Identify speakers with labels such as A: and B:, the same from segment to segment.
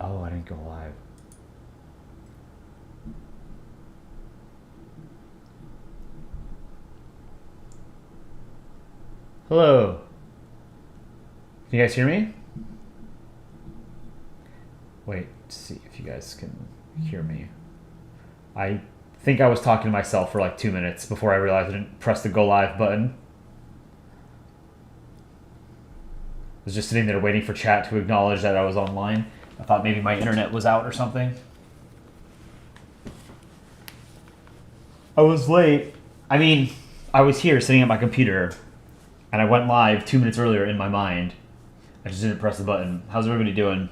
A: Oh, I didn't go live. Hello. Can you guys hear me? Wait, see if you guys can hear me. I think I was talking to myself for like 2 minutes before I realized I didn't press the go live button. I was just sitting there waiting for chat to acknowledge that I was online. I thought maybe my internet was out or something. I was late. I mean, I was here sitting at my computer, and I went live 2 minutes earlier in my mind. I just didn't press the button. How's everybody doing?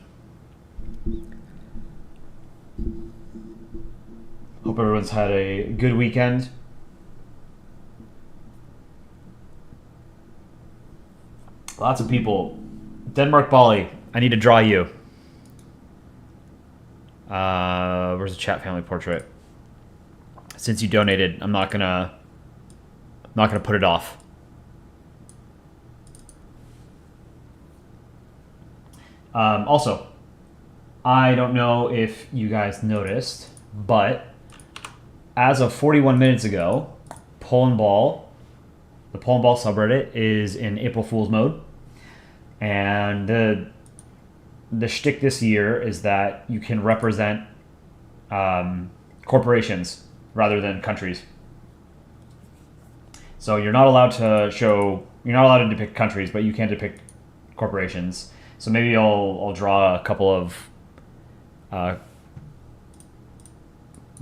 A: Hope everyone's had a good weekend. Lots of people. Denmark Bali, I need to draw you. Where's the chat family portrait? Since you donated, I'm not gonna put it off. Also, I don't know if you guys noticed, but as of 41 minutes ago, Polandball, the Polandball subreddit, is in April Fool's mode. And the shtick this year is that you can represent corporations rather than countries. So you're not allowed to depict countries, but you can depict corporations. So maybe I'll draw a couple of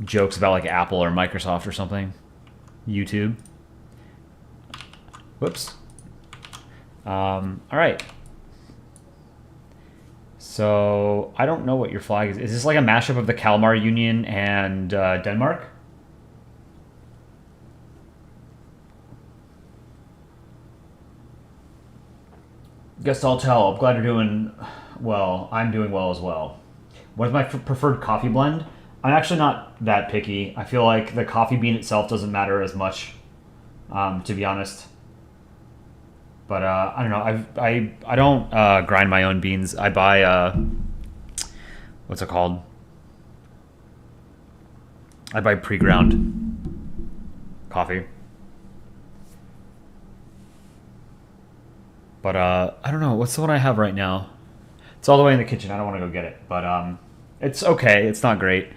A: jokes about like Apple or Microsoft or something. YouTube. Whoops. All right. So I don't know what your flag is. Is this like a mashup of the Kalmar Union and Denmark? Guess I'll tell. I'm glad you're doing well. I'm doing well as well. What's my preferred coffee blend? I'm actually not that picky. I feel like the coffee bean itself doesn't matter as much, to be honest. But I don't know. I don't grind my own beans. I buy what's it called? I buy pre-ground coffee. But I don't know. What's the one I have right now? It's all the way in the kitchen. I don't want to go get it. But it's okay. It's not great.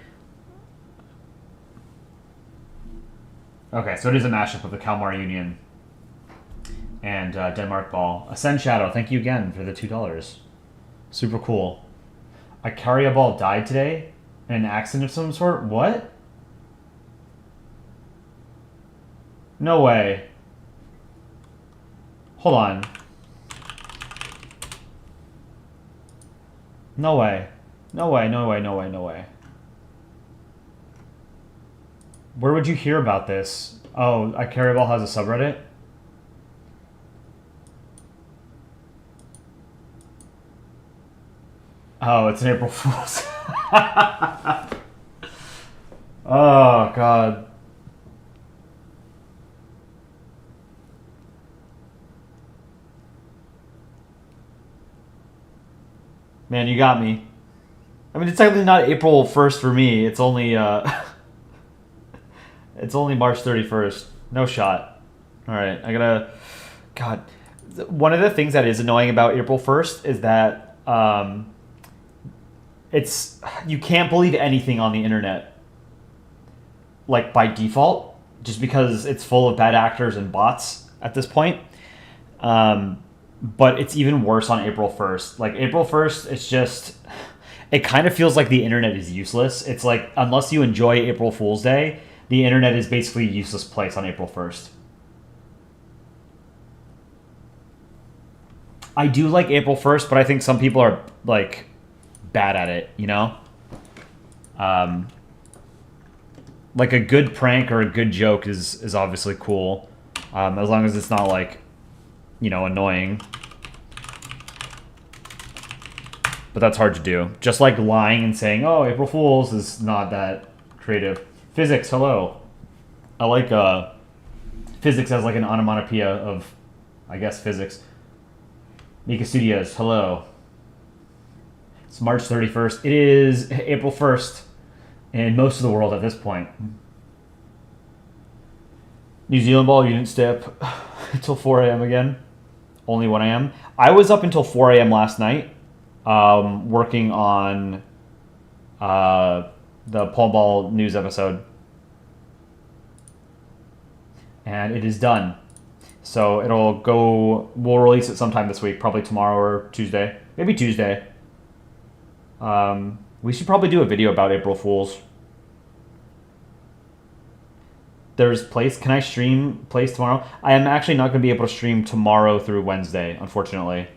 A: Okay, so it is a mashup of the Kalmar Union and Denmark Ball. Ascend Shadow, thank you again for the $2. Super cool. A carrier ball died today in an accident of some sort? What? No way. Hold on. No way. No way, no way, no way, no way. Where would you hear about this? Oh, a carrier ball has a subreddit? Oh, it's an April Fool's. Oh, God. Man, you got me. I mean, it's technically not April 1st for me. It's only it's only March 31st. No shot. All right, I gotta. God, one of the things that is annoying about April 1st is that it's you can't believe anything on the internet, like by default, just because it's full of bad actors and bots at this point. But it's even worse on April 1st. Like April 1st, it's just it kind of feels like the internet is useless. It's like unless you enjoy April Fool's Day, the internet is basically a useless place on April 1st. I do like April 1st, but I think some people are like bad at it, you know? Like a good prank or a good joke is obviously cool, as long as it's not like, you know, annoying. But that's hard to do. Just like lying and saying, oh, April Fool's is not that creative. Physics, hello. I like physics as like an onomatopoeia of, I guess, physics. Mika Studios, hello. It's March 31st. It is April 1st in most of the world at this point. New Zealand ball, you didn't stay up until 4 a.m. again. Only 1 a.m. I was up until 4 a.m. last night working on the Polandball news episode. And it is done. So we'll release it sometime this week, probably tomorrow or Tuesday. Maybe Tuesday. We should probably do a video about April Fools. There's Place. Can I stream Place tomorrow? I am actually not going to be able to stream tomorrow through Wednesday, unfortunately.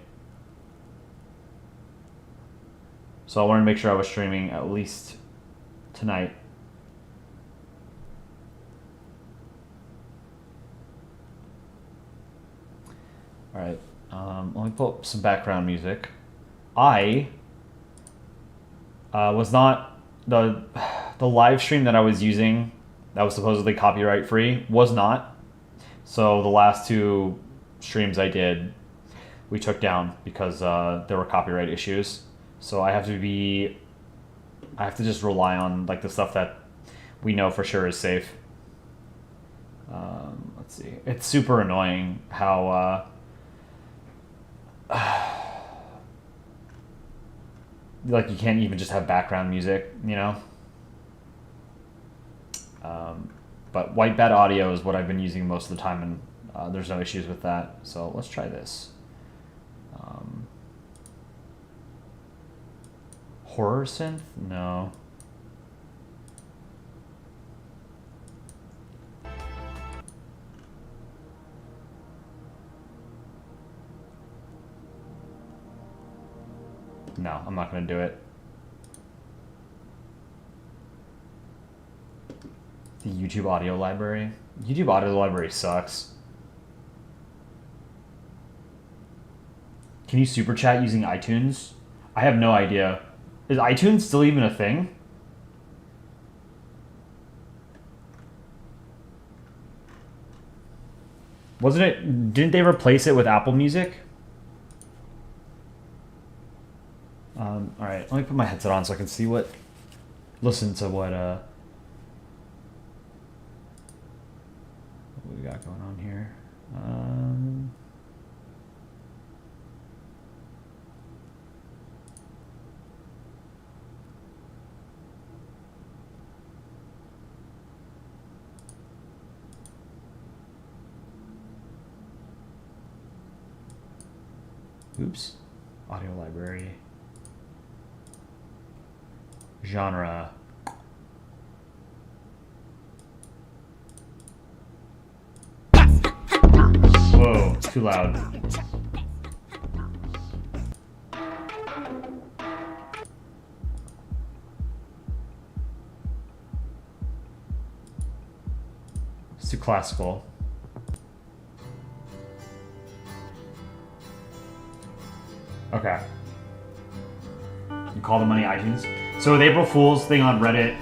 A: So I wanted to make sure I was streaming at least tonight. Alright, let me pull up some background music. I was not... The live stream that I was using that was supposedly copyright free was not. So the last two streams I did, we took down because there were copyright issues. So I have to just rely on like the stuff that we know for sure is safe. Let's see. It's super annoying how like you can't even just have background music, you know? But white bad audio is what I've been using most of the time, and there's no issues with that. So let's try this. Horror synth? No. No, I'm not going to do it. The YouTube audio library. YouTube audio library sucks. Can you super chat using iTunes? I have no idea. Is iTunes still even a thing? Wasn't it? Didn't they replace it with Apple Music? All right, let me put my headset on so I can see listen to what we got going on here. Oops. Audio library. Genre. Whoa, it's too loud. It's too classical. Okay. You call the money iTunes? So with April Fool's thing on Reddit,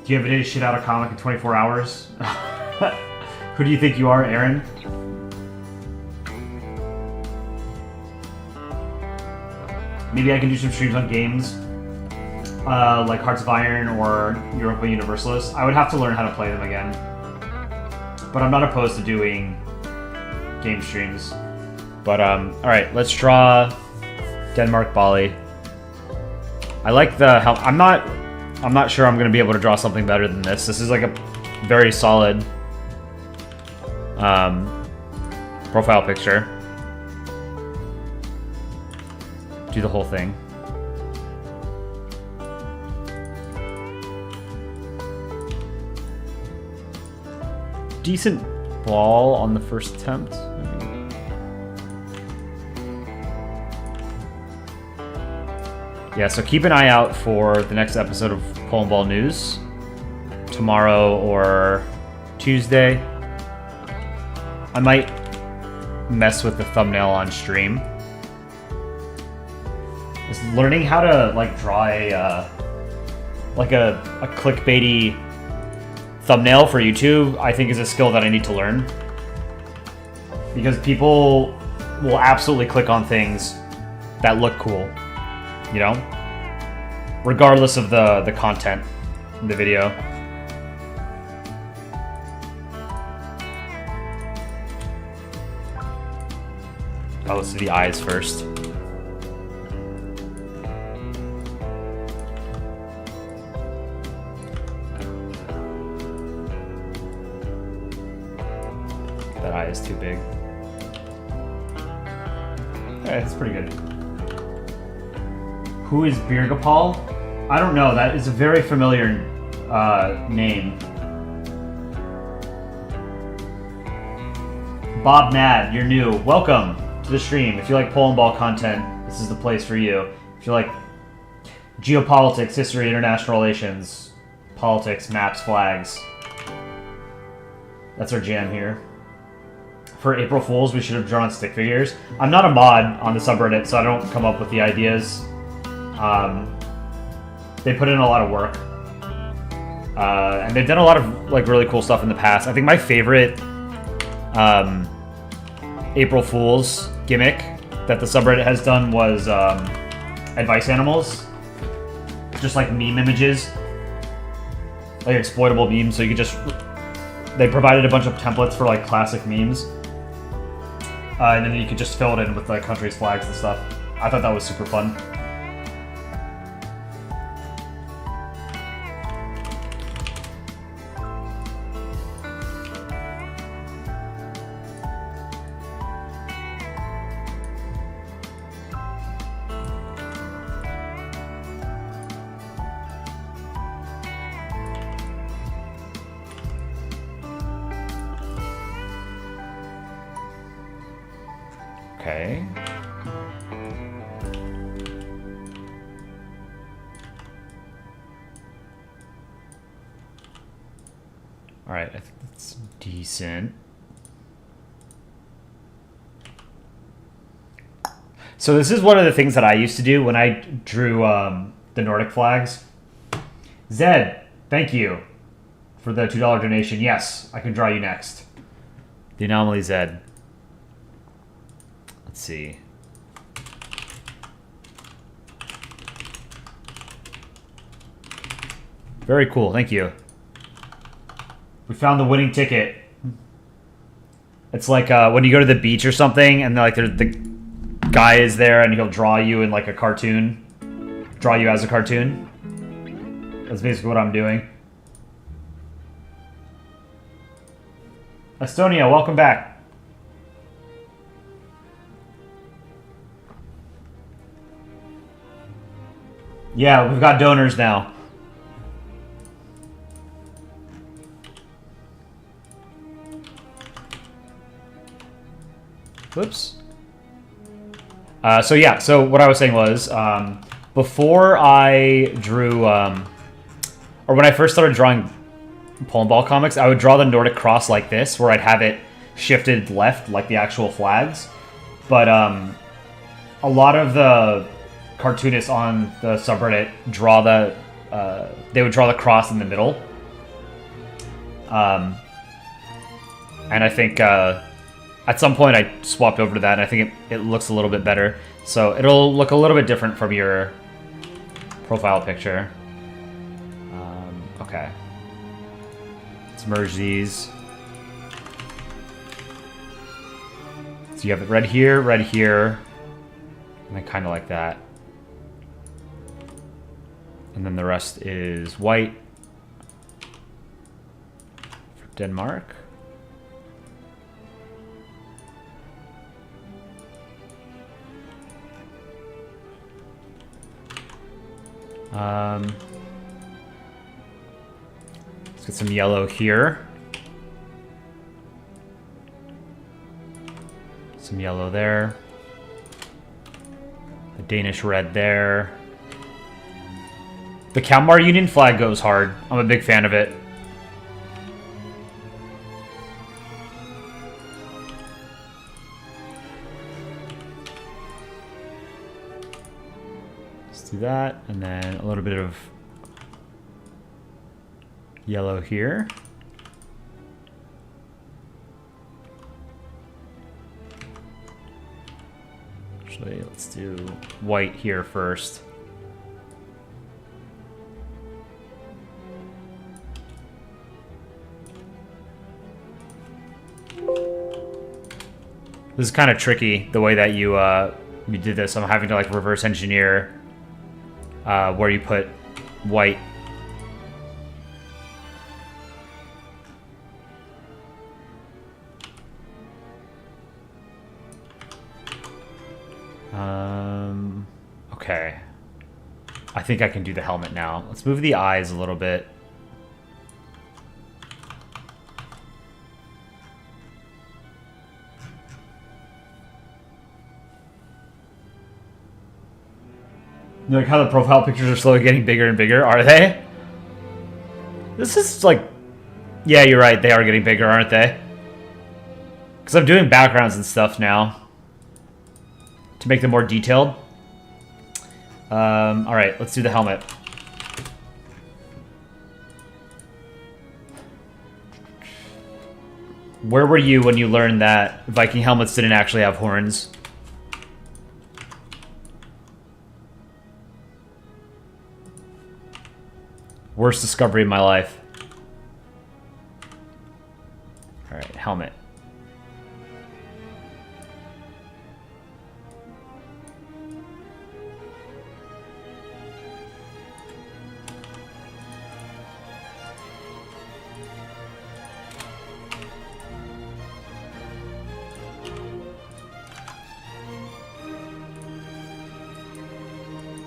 A: do you have a day to shit out a comic in 24 hours? Who do you think you are, Aaron? Maybe I can do some streams on games, like Hearts of Iron or Europa Universalis. I would have to learn how to play them again. But I'm not opposed to doing game streams. But, alright, let's draw Denmark, Bali. I like the help. I'm not sure I'm going to be able to draw something better than this. This is like a very solid profile picture. Do the whole thing. Decent ball on the first attempt. Yeah, so keep an eye out for the next episode of Polandball News. Tomorrow or Tuesday. I might mess with the thumbnail on stream. Just learning how to like draw a clickbaity thumbnail for YouTube, I think is a skill that I need to learn. Because people will absolutely click on things that look cool. you know? Regardless of the content in the video. Oh, let's do the eyes first. That eye is too big. Okay, that's pretty good. Who is Birgapal? I don't know. That is a very familiar name. Bob Mad, you're new. Welcome to the stream. If you like Polandball content, this is the place for you. If you like geopolitics, history, international relations, politics, maps, flags, that's our jam here. For April Fools, we should have drawn stick figures. I'm not a mod on the subreddit, so I don't come up with the ideas. They put in a lot of work. And they've done a lot of like really cool stuff in the past. I think my favorite April Fools gimmick that the subreddit has done was advice animals. Just like meme images. Like exploitable memes, so you could just... They provided a bunch of templates for like classic memes. And then you could just fill it in with like countries' flags and stuff. I thought that was super fun. Okay. All right, I think that's decent. So this is one of the things that I used to do when I drew the Nordic flags. Zed, thank you for the $2 donation. Yes, I can draw you next. The Anomaly Zed. Let's see. Very cool, thank you. We found the winning ticket. It's like when you go to the beach or something, and like the guy is there, and he'll draw you in like a cartoon. Draw you as a cartoon. That's basically what I'm doing. Estonia, welcome back. Yeah, we've got donors now. Whoops. So yeah, so what I was saying was, before I drew, or when I first started drawing Polandball comics, I would draw the Nordic Cross like this, where I'd have it shifted left, like the actual flags. But a lot of the cartoonists on the subreddit draw the, they would draw the cross in the middle. And I think at some point I swapped over to that, and I think it looks a little bit better. So it'll look a little bit different from your profile picture. Okay. Let's merge these. So you have it red here, and then kind of like that. And then the rest is white for Denmark. Let's get some yellow here. Some yellow there. The Danish red there. The Kalmar Union flag goes hard. I'm a big fan of it. Let's do that, and then a little bit of yellow here. Actually, let's do white here first. This is kind of tricky, the way that you did this. I'm having to like reverse engineer where you put white. Okay. I think I can do the helmet now. Let's move the eyes a little bit. You like how the profile pictures are slowly getting bigger and bigger, are they? This is like... Yeah, you're right, they are getting bigger, aren't they? Because I'm doing backgrounds and stuff now to make them more detailed. Alright, let's do the helmet. Where were you when you learned that Viking helmets didn't actually have horns? Worst discovery of my life. Alright, helmet.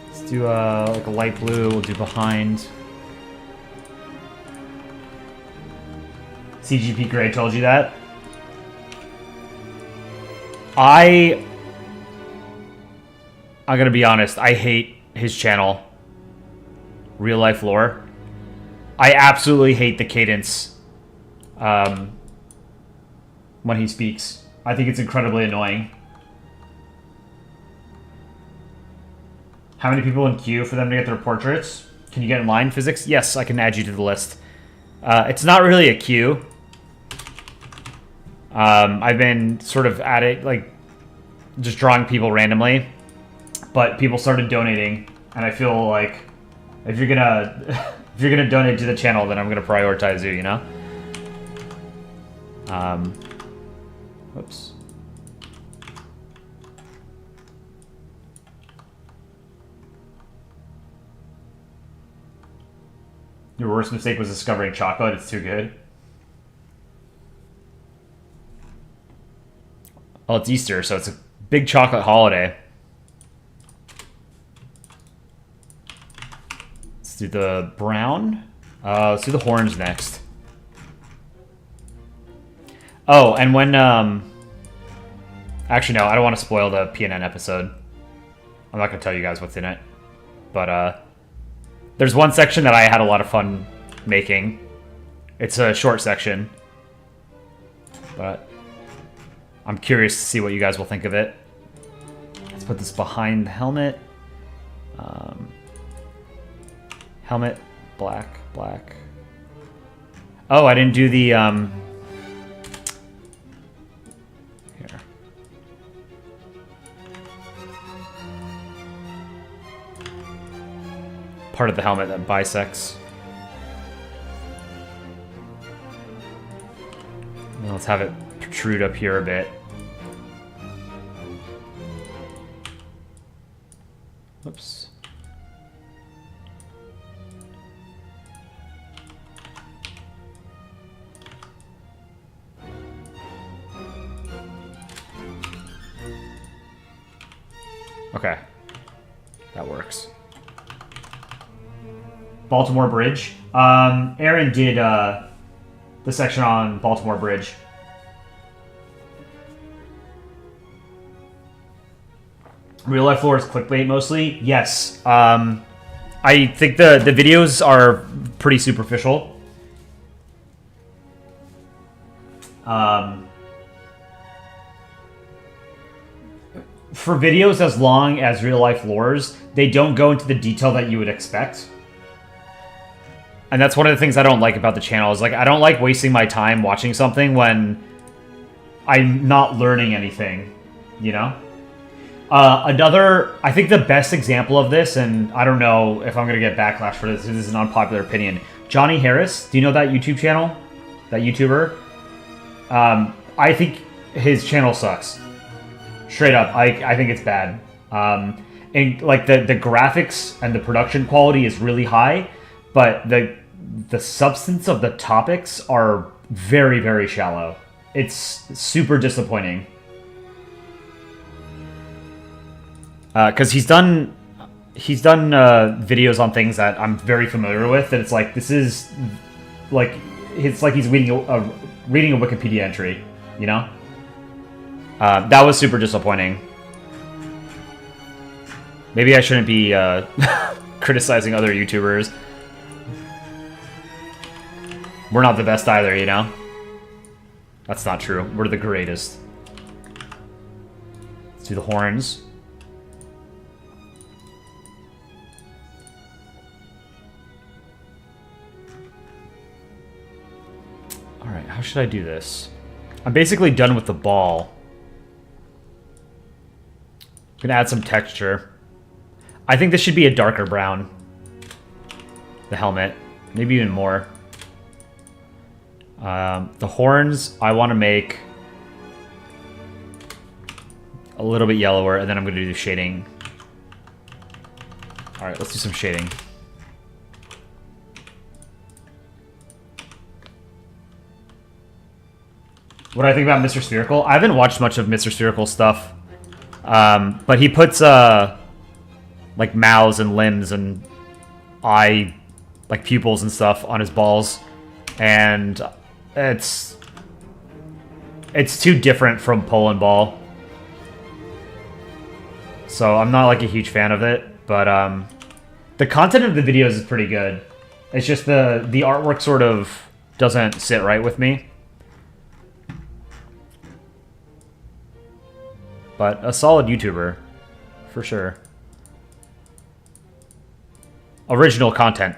A: Let's do like a light blue, we'll do behind. CGP Gray told you that. I'm gonna be honest, I hate his channel. Real Life Lore. I absolutely hate the cadence when he speaks. I think it's incredibly annoying. How many people in queue for them to get their portraits? Can you get in line, Physics? Yes, I can add you to the list. It's not really a queue. I've been sort of at it, like, just drawing people randomly, but people started donating, and I feel like if you're gonna if you're gonna donate to the channel, then I'm gonna prioritize you, you know? Whoops. Your worst mistake was discovering chocolate. It's too good. Well, it's Easter, so it's a big chocolate holiday. Let's do the brown. Let's do the horns next. Oh, and when... Actually, no, I don't want to spoil the PNN episode. I'm not going to tell you guys what's in it. But, there's one section that I had a lot of fun making. It's a short section. But... I'm curious to see what you guys will think of it. Let's put this behind the helmet. Helmet, black, black. Oh, I didn't do the, here. Part of the helmet that bisects. Now let's have it protrude up here a bit. Whoops. Okay. That works. Baltimore Bridge. Aaron did the section on Baltimore Bridge. Real Life Lore is clickbait mostly. Yes. I think the videos are pretty superficial. For videos as long as Real Life Lores, they don't go into the detail that you would expect. And that's one of the things I don't like about the channel, is like I don't like wasting my time watching something when I'm not learning anything, you know? I think the best example of this, and I don't know if I'm going to get backlash for this, this is an unpopular opinion. Johnny Harris, do you know that YouTube channel? That YouTuber? I think his channel sucks. Straight up, I think it's bad. And like the graphics and the production quality is really high, but the substance of the topics are very, very shallow. It's super disappointing. Because he's done videos on things that I'm very familiar with, and it's like this is like it's like he's reading a Wikipedia entry, you know. That was super disappointing. Maybe I shouldn't be criticizing other YouTubers. We're not the best either, you know? That's not true. We're the greatest. Let's do the horns. Alright, how should I do this? I'm basically done with the ball. I'm gonna add some texture. I think this should be a darker brown. The helmet. Maybe even more. The horns, I want to make a little bit yellower, and then I'm going to do the shading. Alright, let's do some shading. What do I think about Mr. Spherical? I haven't watched much of Mr. Spherical stuff. But he puts, like, mouths and limbs and eye, like, pupils and stuff on his balls. And it's too different from Polandball. So I'm not, like, a huge fan of it. But, the content of the videos is pretty good. It's just the artwork sort of doesn't sit right with me. But a solid YouTuber, for sure. Original content,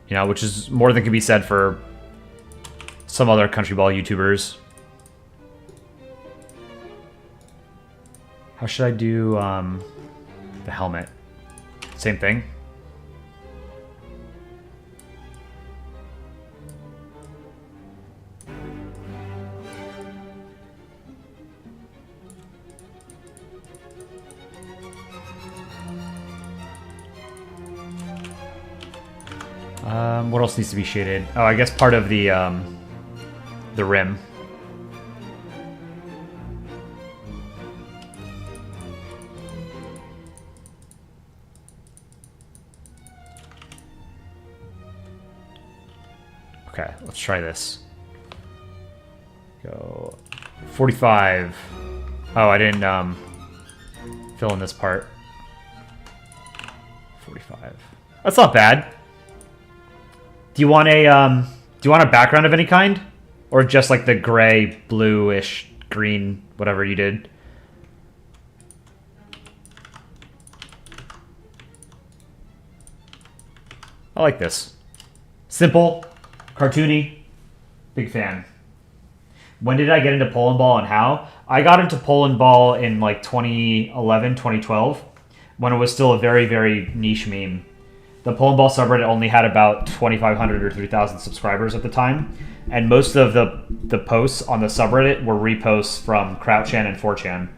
A: you know, which is more than can be said for some other country ball YouTubers. How should I do the helmet? Same thing. What else needs to be shaded? Oh, I guess part of the rim. Okay, let's try this. Go 45. Oh, I didn't fill in this part. 45. That's not bad. Do you want a background of any kind? Or just like the gray, bluish, green, whatever you did? I like this. Simple, cartoony, big fan. When did I get into Polandball and how? I got into Polandball in like 2011, 2012, when it was still a very, very niche meme. The Polandball subreddit only had about 2,500 or 3,000 subscribers at the time, and most of the posts on the subreddit were reposts from Crouchan and 4chan.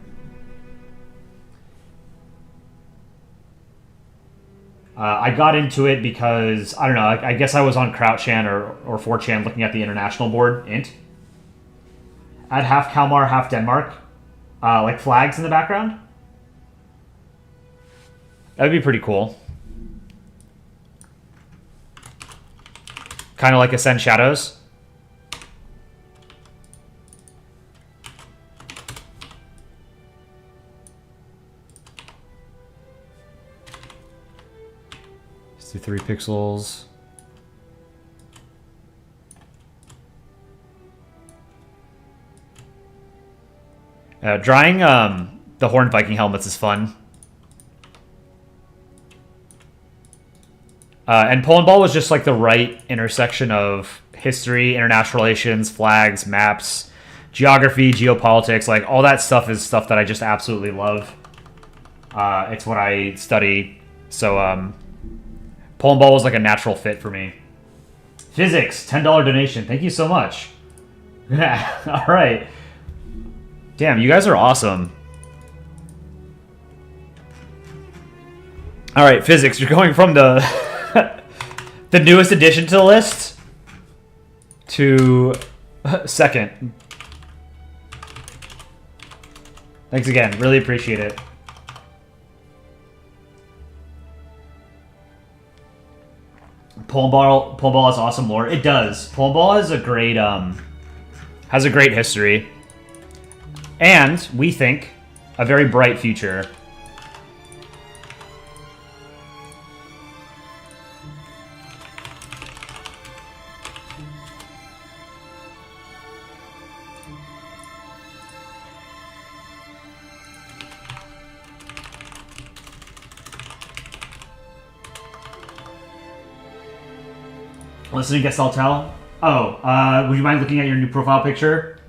A: I got into it because, I don't know, I guess I was on Crouchan or 4chan looking at the international board, int. Add half Kalmar, half Denmark, like flags in the background. That would be pretty cool. Kind of like Ascend Shadows. Let's do 3 pixels. Drawing the Horned Viking helmets is fun. And Polandball was just like the right intersection of history, international relations, flags, maps, geography, geopolitics. Like all that stuff is stuff that I just absolutely love. It's what I study. So Polandball was like a natural fit for me. Physics, $10 donation. Thank you so much. All right. Damn, you guys are awesome. All right, physics. You're going from the the newest addition to the list to second. Thanks again. Really appreciate it. Polandball has awesome lore. It does. Polandball has a great history, and we think a very bright future. Listening, guess I'll tell. Oh, would you mind looking at your new profile picture?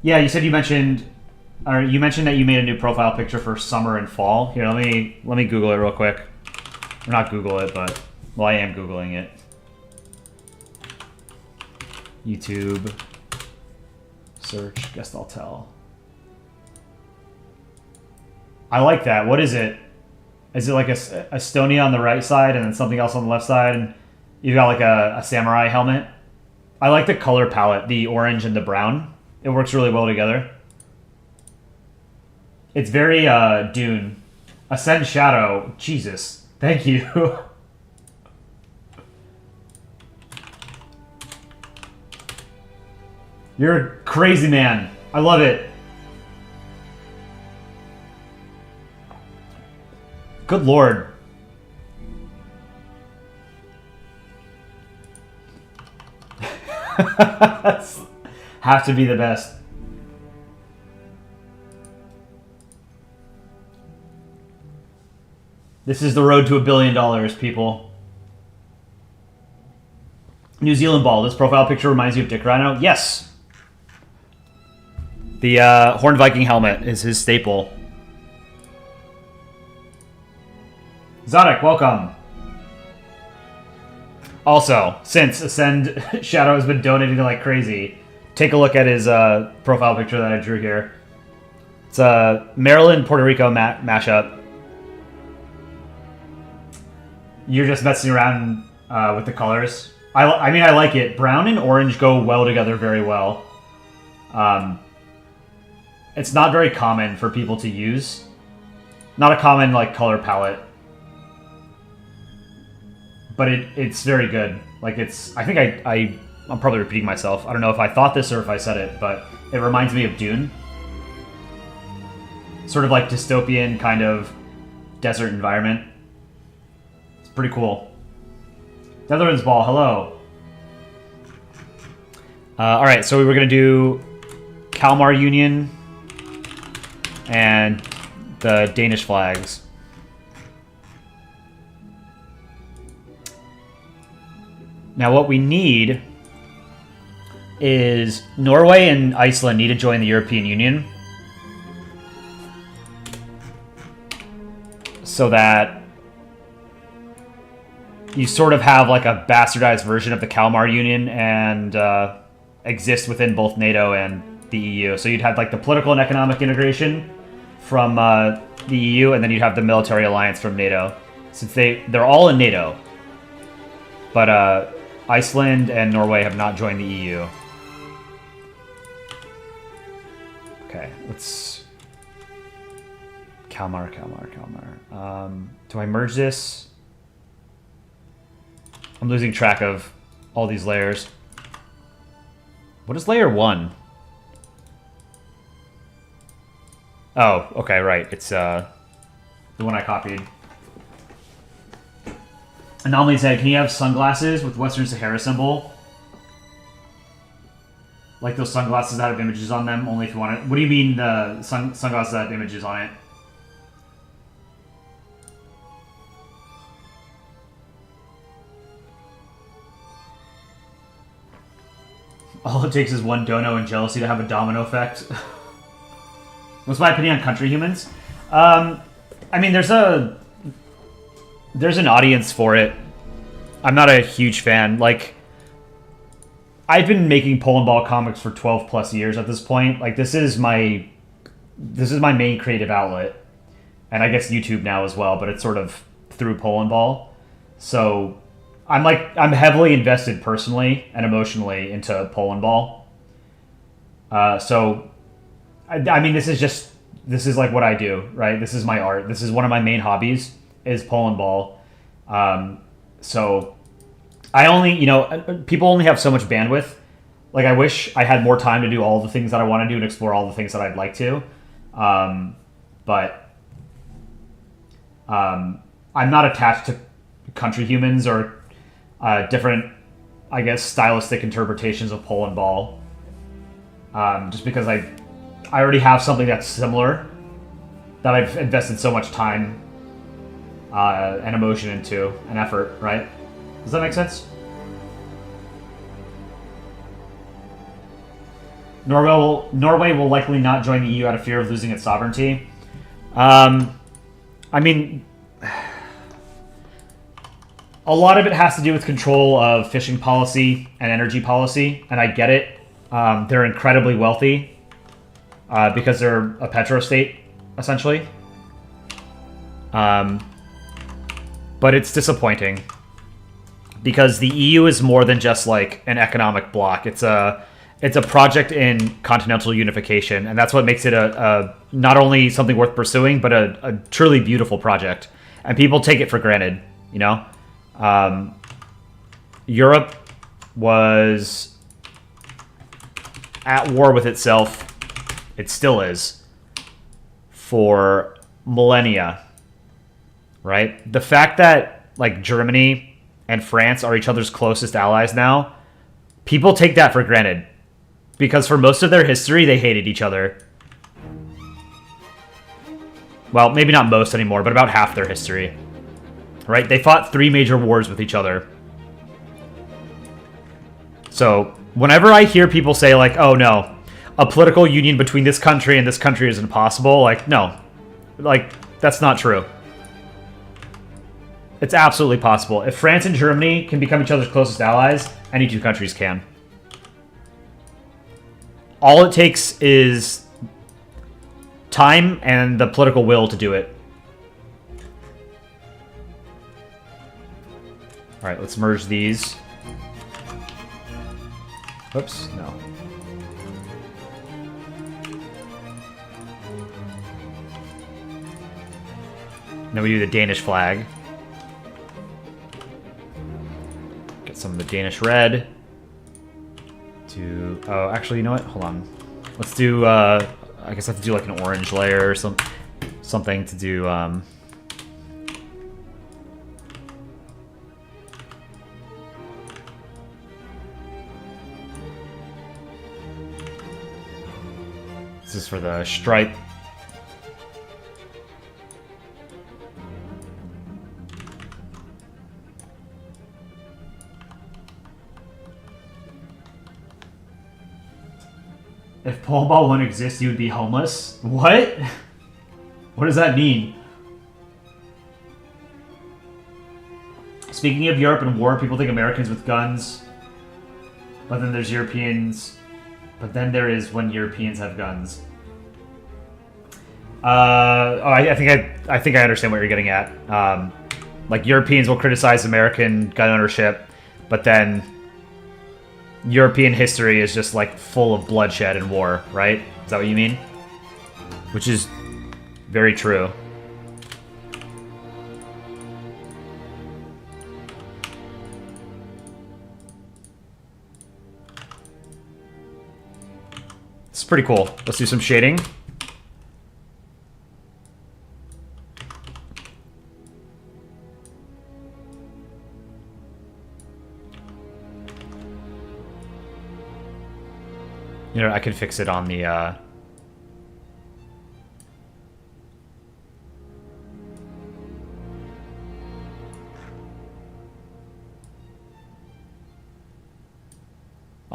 A: Yeah, you said you mentioned that you made a new profile picture for summer and fall. Here, let me Google it real quick. Or not Google it, but well, I am Googling it. YouTube search, guess I'll tell. I like that. What is it? Is it like a Estonia on the right side and then something else on the left side? And you've got like a samurai helmet. I like the color palette, the orange and the brown. It works really well together. It's very Dune. Ascend Shadow. Jesus. Thank you. You're a crazy man. I love it. Good lord. Have to be the best. This is the road to $1 billion, people. New Zealand ball. This profile picture reminds you of Dick Rhino? Yes. The Horned Viking helmet is his staple. Zodek, welcome. Also, since Ascend Shadow has been donating like crazy, take a look at his profile picture that I drew here. It's a Maryland-Puerto Rico mashup. You're just messing around with the colors. I mean, I like it. Brown and orange go well together very well. It's not very common for people to use. Not a common like color palette. But it's very good. Like I think I'm probably repeating myself. I don't know if I thought this or if I said it, but it reminds me of Dune. Sort of like dystopian kind of desert environment. It's pretty cool. Netherlands ball, hello. All right, so we were gonna do Kalmar Union and the Danish flags. Now what we need is Norway and Iceland need to join the European Union so that you sort of have like a bastardized version of the Kalmar Union and exist within both NATO and the EU. So you'd have like the political and economic integration from the EU, and then you'd have the military alliance from NATO, since they're all in NATO. But Iceland and Norway have not joined the EU. Okay, let's... Kalmar. Do I merge this? I'm losing track of all these layers. What is layer 1? Oh, okay, right. It's the one I copied. Anomaly said, can you have sunglasses with Western Sahara symbol? Like those sunglasses that have images on them, only if you want it. What do you mean the sunglasses that have images on it? All it takes is one dono and jealousy to have a domino effect. What's my opinion on country humans? I mean, there's an audience for it. I'm not a huge fan. Like, I've been making Polandball comics for 12 plus years at this point. Like, this is my main creative outlet. and I guess YouTube now as well, but it's sort of through Polandball. So I'm heavily invested personally and emotionally into Polandball. So I mean, this is like what I do, right? This is my art. This is one of my main hobbies is Polandball. So I only, people only have so much bandwidth. Like, I wish I had more time to do all the things that I want to do and explore all the things that I'd like to. But I'm not attached to country humans or different, I guess, stylistic interpretations of Polandball. Just because I already have something that's similar that I've invested so much time and emotion into and effort, right? Does that make sense? Norway will likely not join the EU out of fear of losing its sovereignty. I mean, a lot of it has to do with control of fishing policy and energy policy, and I get it. They're incredibly wealthy because they're a petrostate, essentially. But it's disappointing because the EU is more than just like an economic bloc. It's a project in continental unification, and that's what makes it a not only something worth pursuing, but a truly beautiful project. And people take it for granted, Europe was at war with itself. It still is for millennia, right? The fact that like Germany and France are each other's closest allies now, people take that for granted. Because for most of their history, they hated each other. Well, maybe not most anymore, but about half their history. Right? They fought 3 major wars with each other. So, whenever I hear people say, like, oh no, a political union between this country and this country is impossible, like, no. Like, that's not true. It's absolutely possible. If France and Germany can become each other's closest allies, any two countries can. All it takes is time and the political will to do it. Alright, let's merge these. Oops, no. Then we do the Danish flag. Get some of the Danish red. Oh, actually, you know what? Hold on. Let's do, I guess I have to do like an orange layer or something to do, This is for the stripe. If Polandball wouldn't exist, you would be homeless? What? What does that mean? Speaking of Europe and war, people think Americans with guns. But then there's Europeans. But then there is when Europeans have guns. I think I understand what you're getting at. Like, Europeans will criticize American gun ownership, but then European history is just, like, full of bloodshed and war, right? Is that what you mean? Which is very true. It's pretty cool. Let's do some shading. You know, I can fix it on the, I'll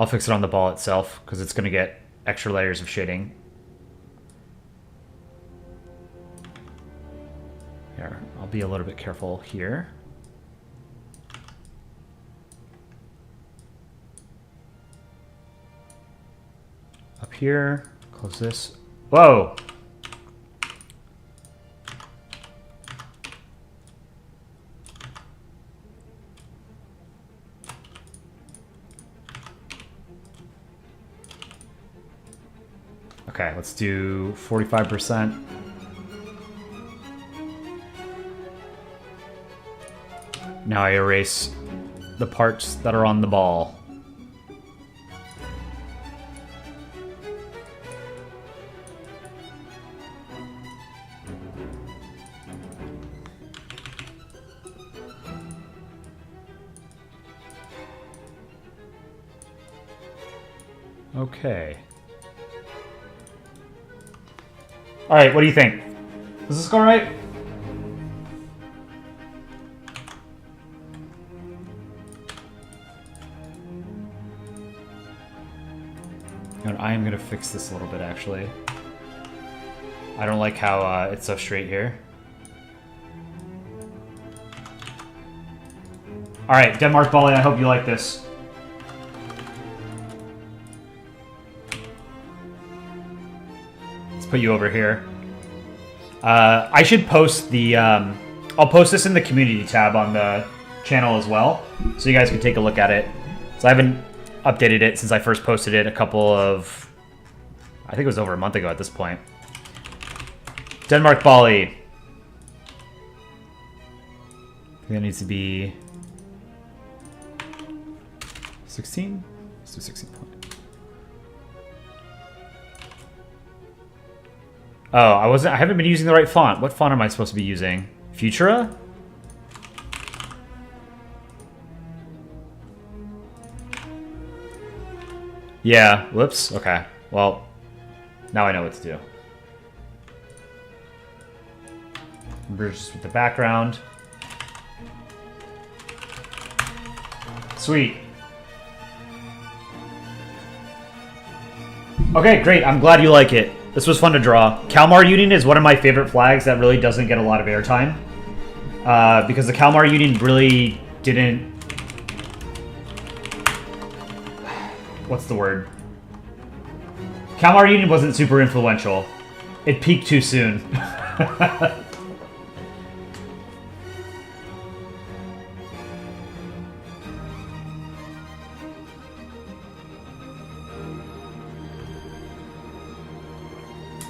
A: fix it on the ball itself, because it's going to get extra layers of shading. Here, I'll be a little bit careful here. Up here, close this. Whoa! Okay, let's do 45%. Now I erase the parts that are on the ball. Okay. All right, what do you think? Does this go right? And I am going to fix this a little bit, actually. I don't like how it's so straight here. All right, Denmark Bali, I hope you like this. Let's put you over here. I should post the... I'll post this in the community tab on the channel as well, so you guys can take a look at it. So I haven't updated it since I first posted it a couple of... I think it was over a month ago at this point. Denmark Bali. I think that needs to be 16? Let's do 16 point. Oh, I haven't been using the right font. What font am I supposed to be using? Futura? Yeah, whoops, okay. Well, now I know what to do. Bridges with the background. Sweet. Okay, great. I'm glad you like it. This was fun to draw. Kalmar Union is one of my favorite flags that really doesn't get a lot of airtime. Because the Kalmar Union really didn't... What's the word? Kalmar Union wasn't super influential. It peaked too soon.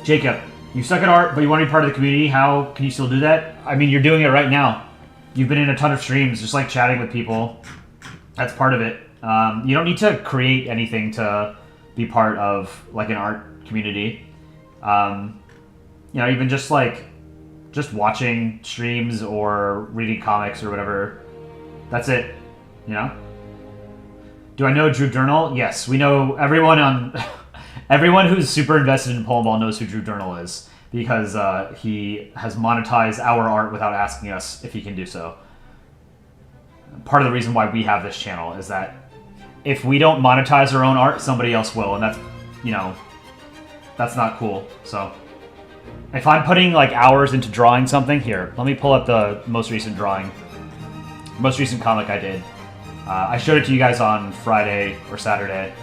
A: Jacob, you suck at art, but you want to be part of the community. How can you still do that? I mean, you're doing it right now. You've been in a ton of streams, just like chatting with people. That's part of it. You don't need to create anything to be part of like an art community. You know, even just watching streams or reading comics or whatever. That's it. You know? Do I know Drew Journal? Yes, we know everyone on... Everyone who's super invested in Polandball knows who Drew Journal is, because he has monetized our art without asking us if he can do so. Part of the reason why we have this channel is that if we don't monetize our own art, somebody else will, and that's, you know, that's not cool. So if I'm putting like hours into drawing something, here, let me pull up the most recent drawing, most recent comic I did. I showed it to you guys on Friday or Saturday.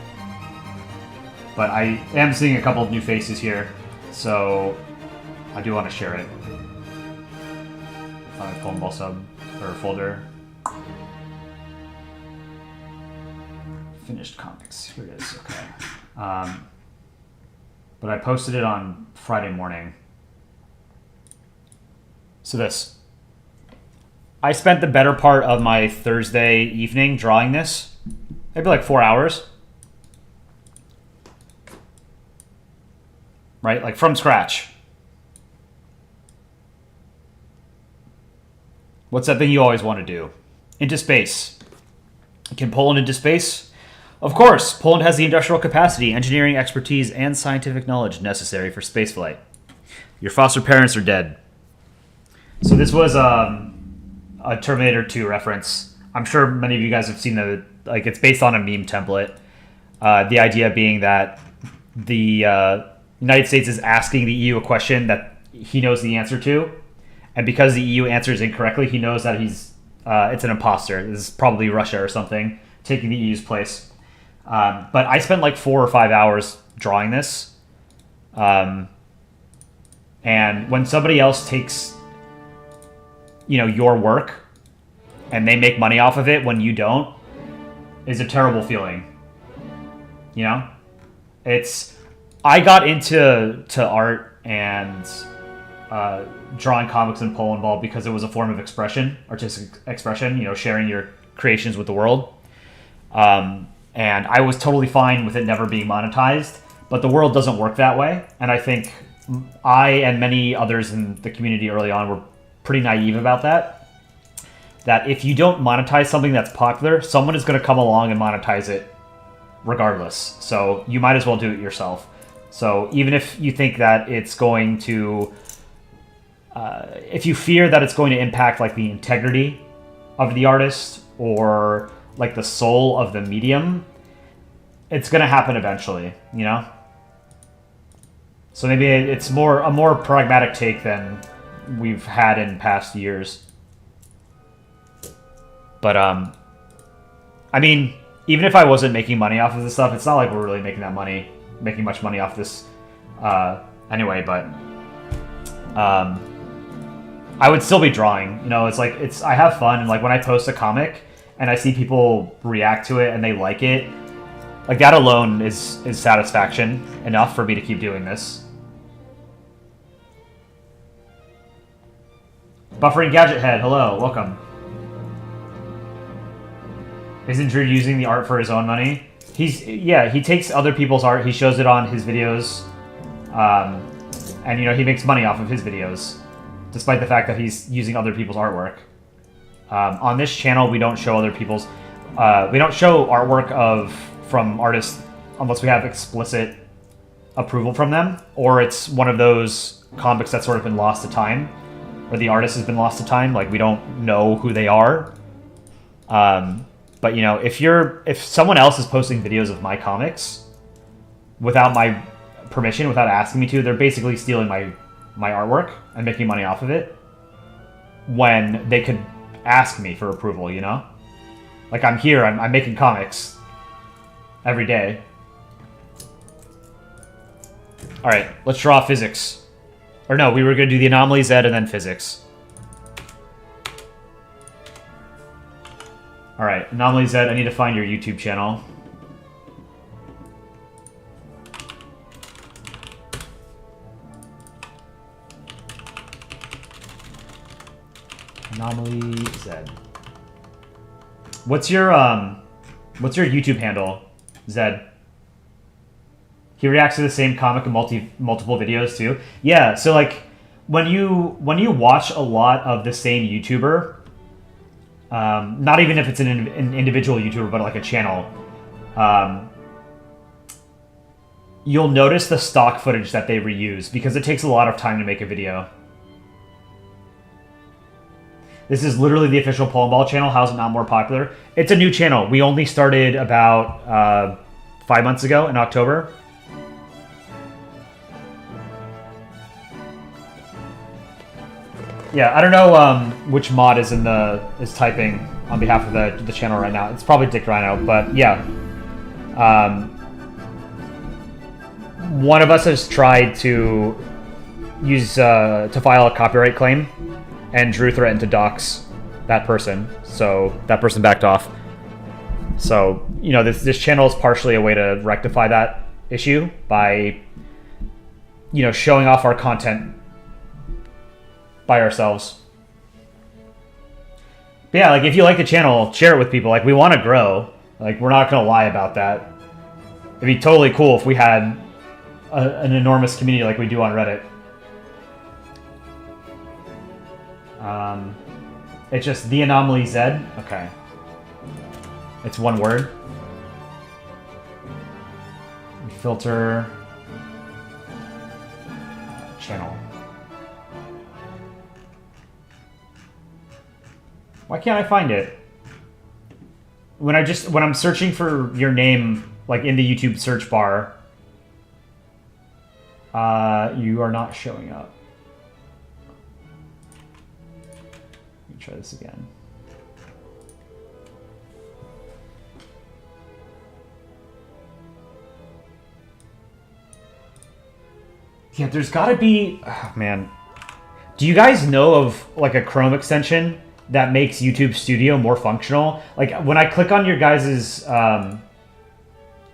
A: But I am seeing a couple of new faces here, so I do want to share it. Find a Polandball sub or folder. Finished comics. Here it is. Okay. But I posted it on Friday morning. So this. I spent the better part of my Thursday evening drawing this. Maybe like 4 hours. Right? Like from scratch. What's that thing you always want to do? Into space. Can Poland into space? Of course. Poland has the industrial capacity, engineering expertise, and scientific knowledge necessary for spaceflight. Your foster parents are dead. So this was a Terminator 2 reference. I'm sure many of you guys have seen the... Like, it's based on a meme template. The idea being that the... United States is asking the EU a question that he knows the answer to, and because the EU answers incorrectly, he knows that it's an imposter. This is probably Russia or something taking the EU's place. But I spent like 4 or 5 hours drawing this, and when somebody else takes, you know, your work and they make money off of it when you don't, is a terrible feeling. You know, it's I got into art and drawing comics in Polandball because it was a form of expression, artistic expression. You know, sharing your creations with the world. And I was totally fine with it never being monetized, but the world doesn't work that way. And I think I and many others in the community early on were pretty naive about that. That if you don't monetize something that's popular, someone is going to come along and monetize it regardless. So you might as well do it yourself. So even if you think that it's going to, if you fear that it's going to impact like the integrity of the artist or like the soul of the medium, it's going to happen eventually, you know? So maybe it's a more pragmatic take than we've had in past years. But, I mean, even if I wasn't making money off of this stuff, it's not like we're really making much money off this, anyway, but, I would still be drawing, you know, I have fun, and like when I post a comic and I see people react to it and they like it, like that alone is satisfaction enough for me to keep doing this. Buffering Gadget Head, hello, welcome. Isn't Drew using the art for his own money? He takes other people's art, he shows it on his videos, and you know, he makes money off of his videos, despite the fact that he's using other people's artwork. On this channel, we don't show other people's, we don't show artwork from artists unless we have explicit approval from them, or it's one of those comics that's sort of been lost to time, or the artist has been lost to time, like we don't know who they are. But you know, if someone else is posting videos of my comics without my permission, without asking me to, they're basically stealing my artwork and making money off of it when they could ask me for approval, you know? Like I'm here, I'm making comics every day. All right, let's draw physics. Or no, we were gonna do the anomaly Z and then physics. All right, Anomaly Z, I need to find your YouTube channel. Anomaly Z. What's your YouTube handle, Zed? He reacts to the same comic in multiple videos too. Yeah, so like when you watch a lot of the same YouTuber, not even if it's an individual YouTuber, but like a channel, you'll notice the stock footage that they reuse because it takes a lot of time to make a video. This is literally the official Polandball channel. How is it not more popular? It's a new channel. We only started about 5 months ago in October. Yeah, I don't know which mod is typing on behalf of the channel right now. It's probably Dick Rhino, but yeah. One of us has tried to use to file a copyright claim, and Drew threatened to dox that person, so that person backed off. So, you know, this channel is partially a way to rectify that issue by, you know, showing off our content by ourselves. But yeah, like if you like the channel, share it with people. Like we want to grow. Like we're not gonna lie about that. It'd be totally cool if we had an enormous community like we do on Reddit. It's just the Anomaly Z. Okay. It's one word. We filter channel. Why can't I find it? When I'm searching for your name, like in the YouTube search bar, you are not showing up. Let me try this again. Yeah, there's gotta be, oh man. Do you guys know of like a Chrome extension that makes YouTube Studio more functional? Like when I click on your guys'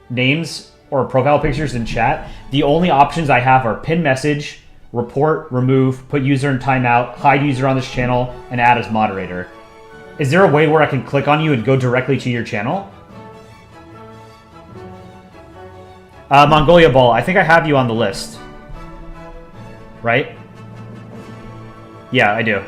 A: names or profile pictures in chat, the only options I have are pin message, report, remove, put user in timeout, hide user on this channel, and add as moderator. Is there a way where I can click on you and go directly to your channel? Mongolia Ball, I think I have you on the list. Right? Yeah, I do.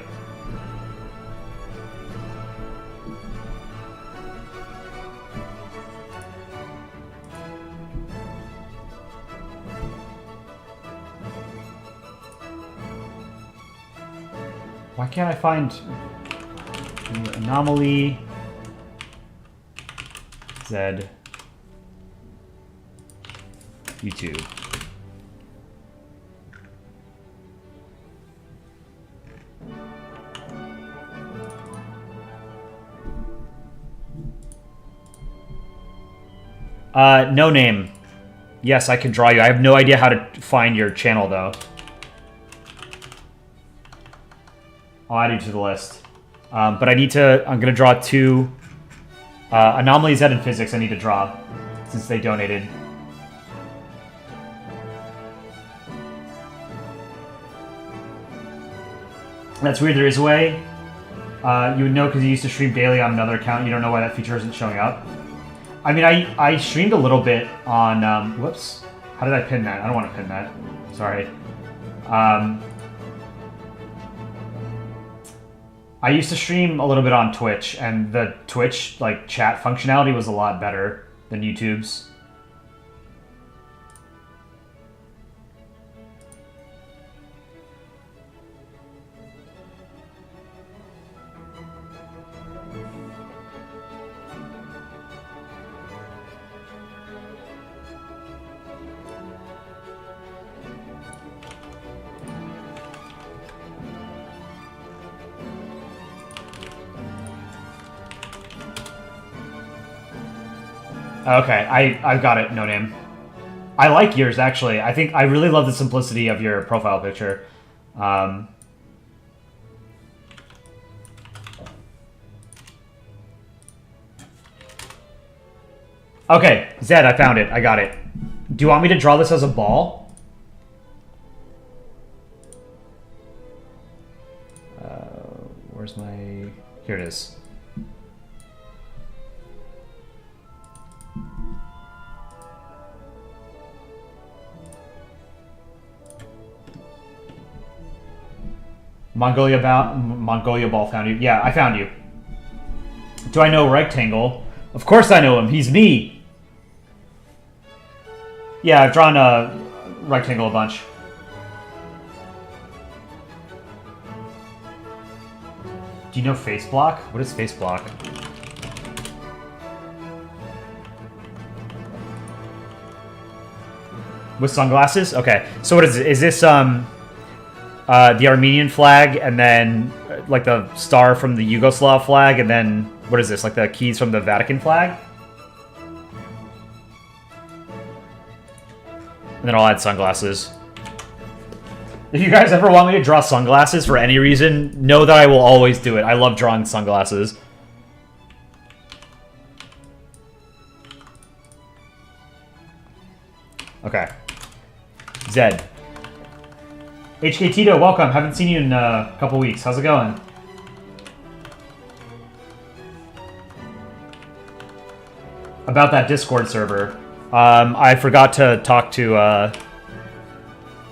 A: Why can't I find anomaly Z YouTube? No name. Yes, I can draw you. I have no idea how to find your channel, though. I'll add you to the list. But I need to... I'm going to draw two... Anomaly Z and Physics I need to draw, since they donated. That's weird. There is a way. You would know because you used to stream daily on another account. You don't know why that feature isn't showing up. I mean, I streamed a little bit on... whoops. How did I pin that? I don't want to pin that. Sorry. I used to stream a little bit on Twitch, and the Twitch like chat functionality was a lot better than YouTube's. Okay, I've got it, no name. I like yours, actually. I really love the simplicity of your profile picture. Okay, Zed, I found it. I got it. Do you want me to draw this as a ball? Where's my... Here it is. Mongolia Ball found you. Yeah, I found you. Do I know Rectangle? Of course I know him. He's me. Yeah, I've drawn a Rectangle a bunch. Do you know Face Block? What is Face Block? With sunglasses? Okay. So what is it? Is this the Armenian flag, and then like the star from the Yugoslav flag, and then what is this? Like the keys from the Vatican flag? And then I'll add sunglasses. If you guys ever want me to draw sunglasses for any reason, know that I will always do it. I love drawing sunglasses. Okay. Zed. HK Tito, welcome. Haven't seen you in a couple weeks. How's it going? About that Discord server. I forgot to talk to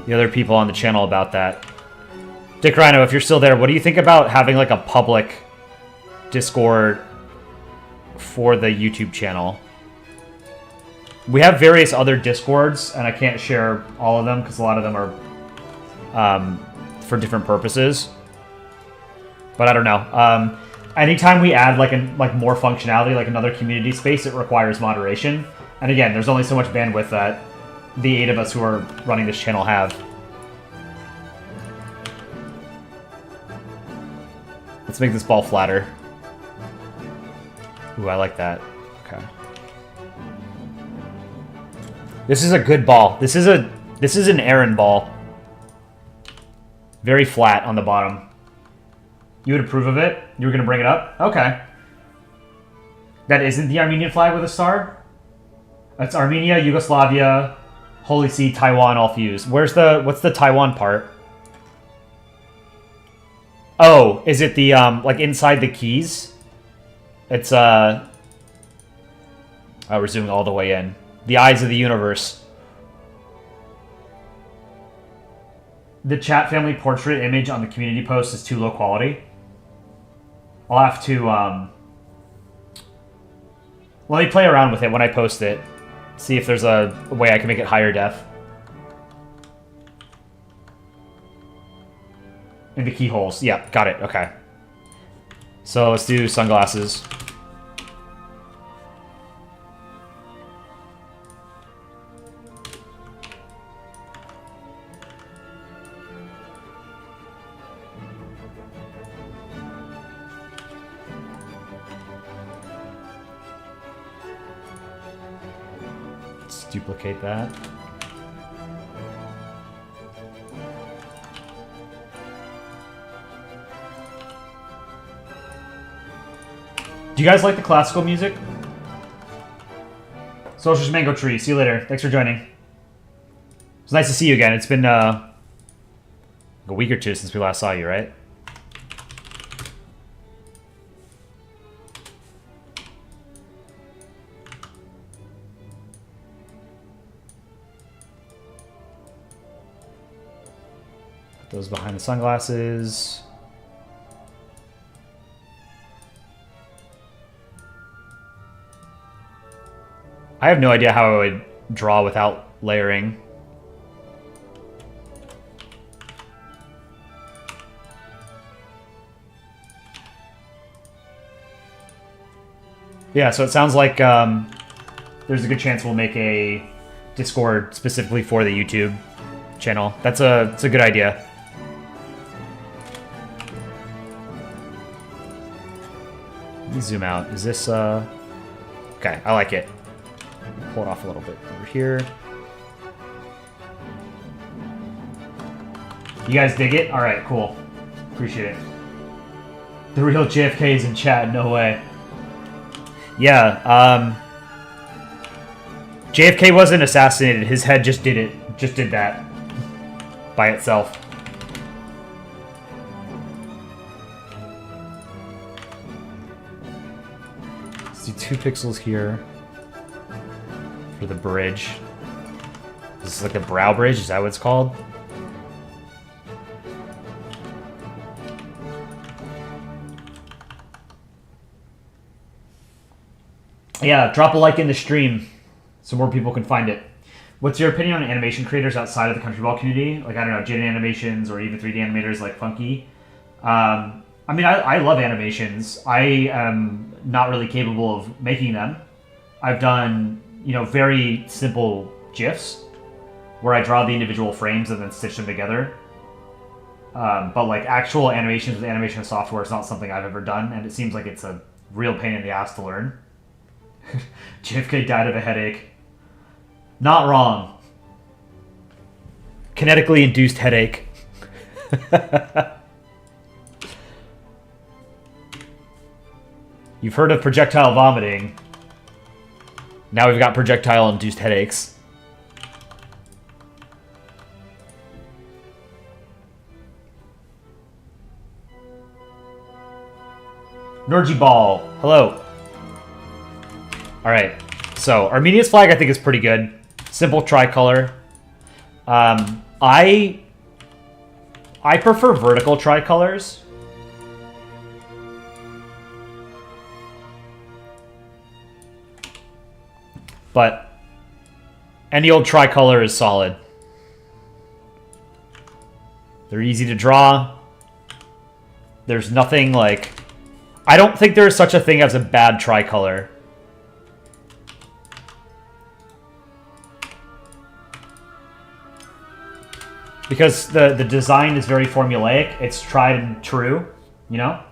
A: the other people on the channel about that. Dick Rhino, if you're still there, what do you think about having like a public Discord for the YouTube channel? We have various other Discords, and I can't share all of them because a lot of them are for different purposes. But I don't know. Anytime we add like more functionality, like another community space, it requires moderation. And again, there's only so much bandwidth that the 8 of us who are running this channel have. Let's make this ball flatter. Ooh, I like that. Okay. This is a good ball. This is an Aaron ball. Very flat on the bottom. You would approve of it? You were going to bring it up? Okay. That isn't the Armenian flag with a star? It's Armenia, Yugoslavia, Holy See, Taiwan all fused. What's the Taiwan part? Oh, is it the like inside the keys? It's oh, we're zooming all the way in. The eyes of the universe. The chat family portrait image on the community post is too low quality. I'll have to let me play around with it when I post it. See if there's a way I can make it higher def. In the keyholes. Yeah, got it. Okay. So let's do sunglasses. Let's duplicate that. Do you guys like the classical music? Soldier's Mango Tree. See you later. Thanks for joining. It's nice to see you again. It's been a week or two since we last saw you, right? Put those behind the sunglasses. I have no idea how I would draw without layering. Yeah, so it sounds like there's a good chance we'll make a Discord specifically for the YouTube channel. It's a good idea. Let me zoom out. Is this okay, I like it. Pull it off a little bit over here. You guys dig it? Alright, cool. Appreciate it. The real JFK is in chat, no way. Yeah, JFK wasn't assassinated, his head just did it. Just did that. By itself. Let's do 2 pixels here. For the bridge. This is like a brow bridge, is that what it's called? Yeah, drop a like in the stream so more people can find it. What's your opinion on animation creators outside of the Country Ball community? Like, I don't know, Jin Animations or even 3D animators like Funky. I mean, I love animations. I am not really capable of making them. I've done, you know, very simple GIFs where I draw the individual frames and then stitch them together. But like actual animations with animation software is not something I've ever done, and it seems like it's a real pain in the ass to learn. JFK died of a headache. Not wrong. Kinetically induced headache. You've heard of projectile vomiting. Now we've got projectile-induced headaches. Norgy Ball, hello. Alright, so Armenia's flag I think is pretty good. Simple tricolor. I prefer vertical tricolors. But any old tricolor is solid. They're easy to draw. There's nothing like... I don't think there is such a thing as a bad tricolor. Because the design is very formulaic. It's tried and true, you know?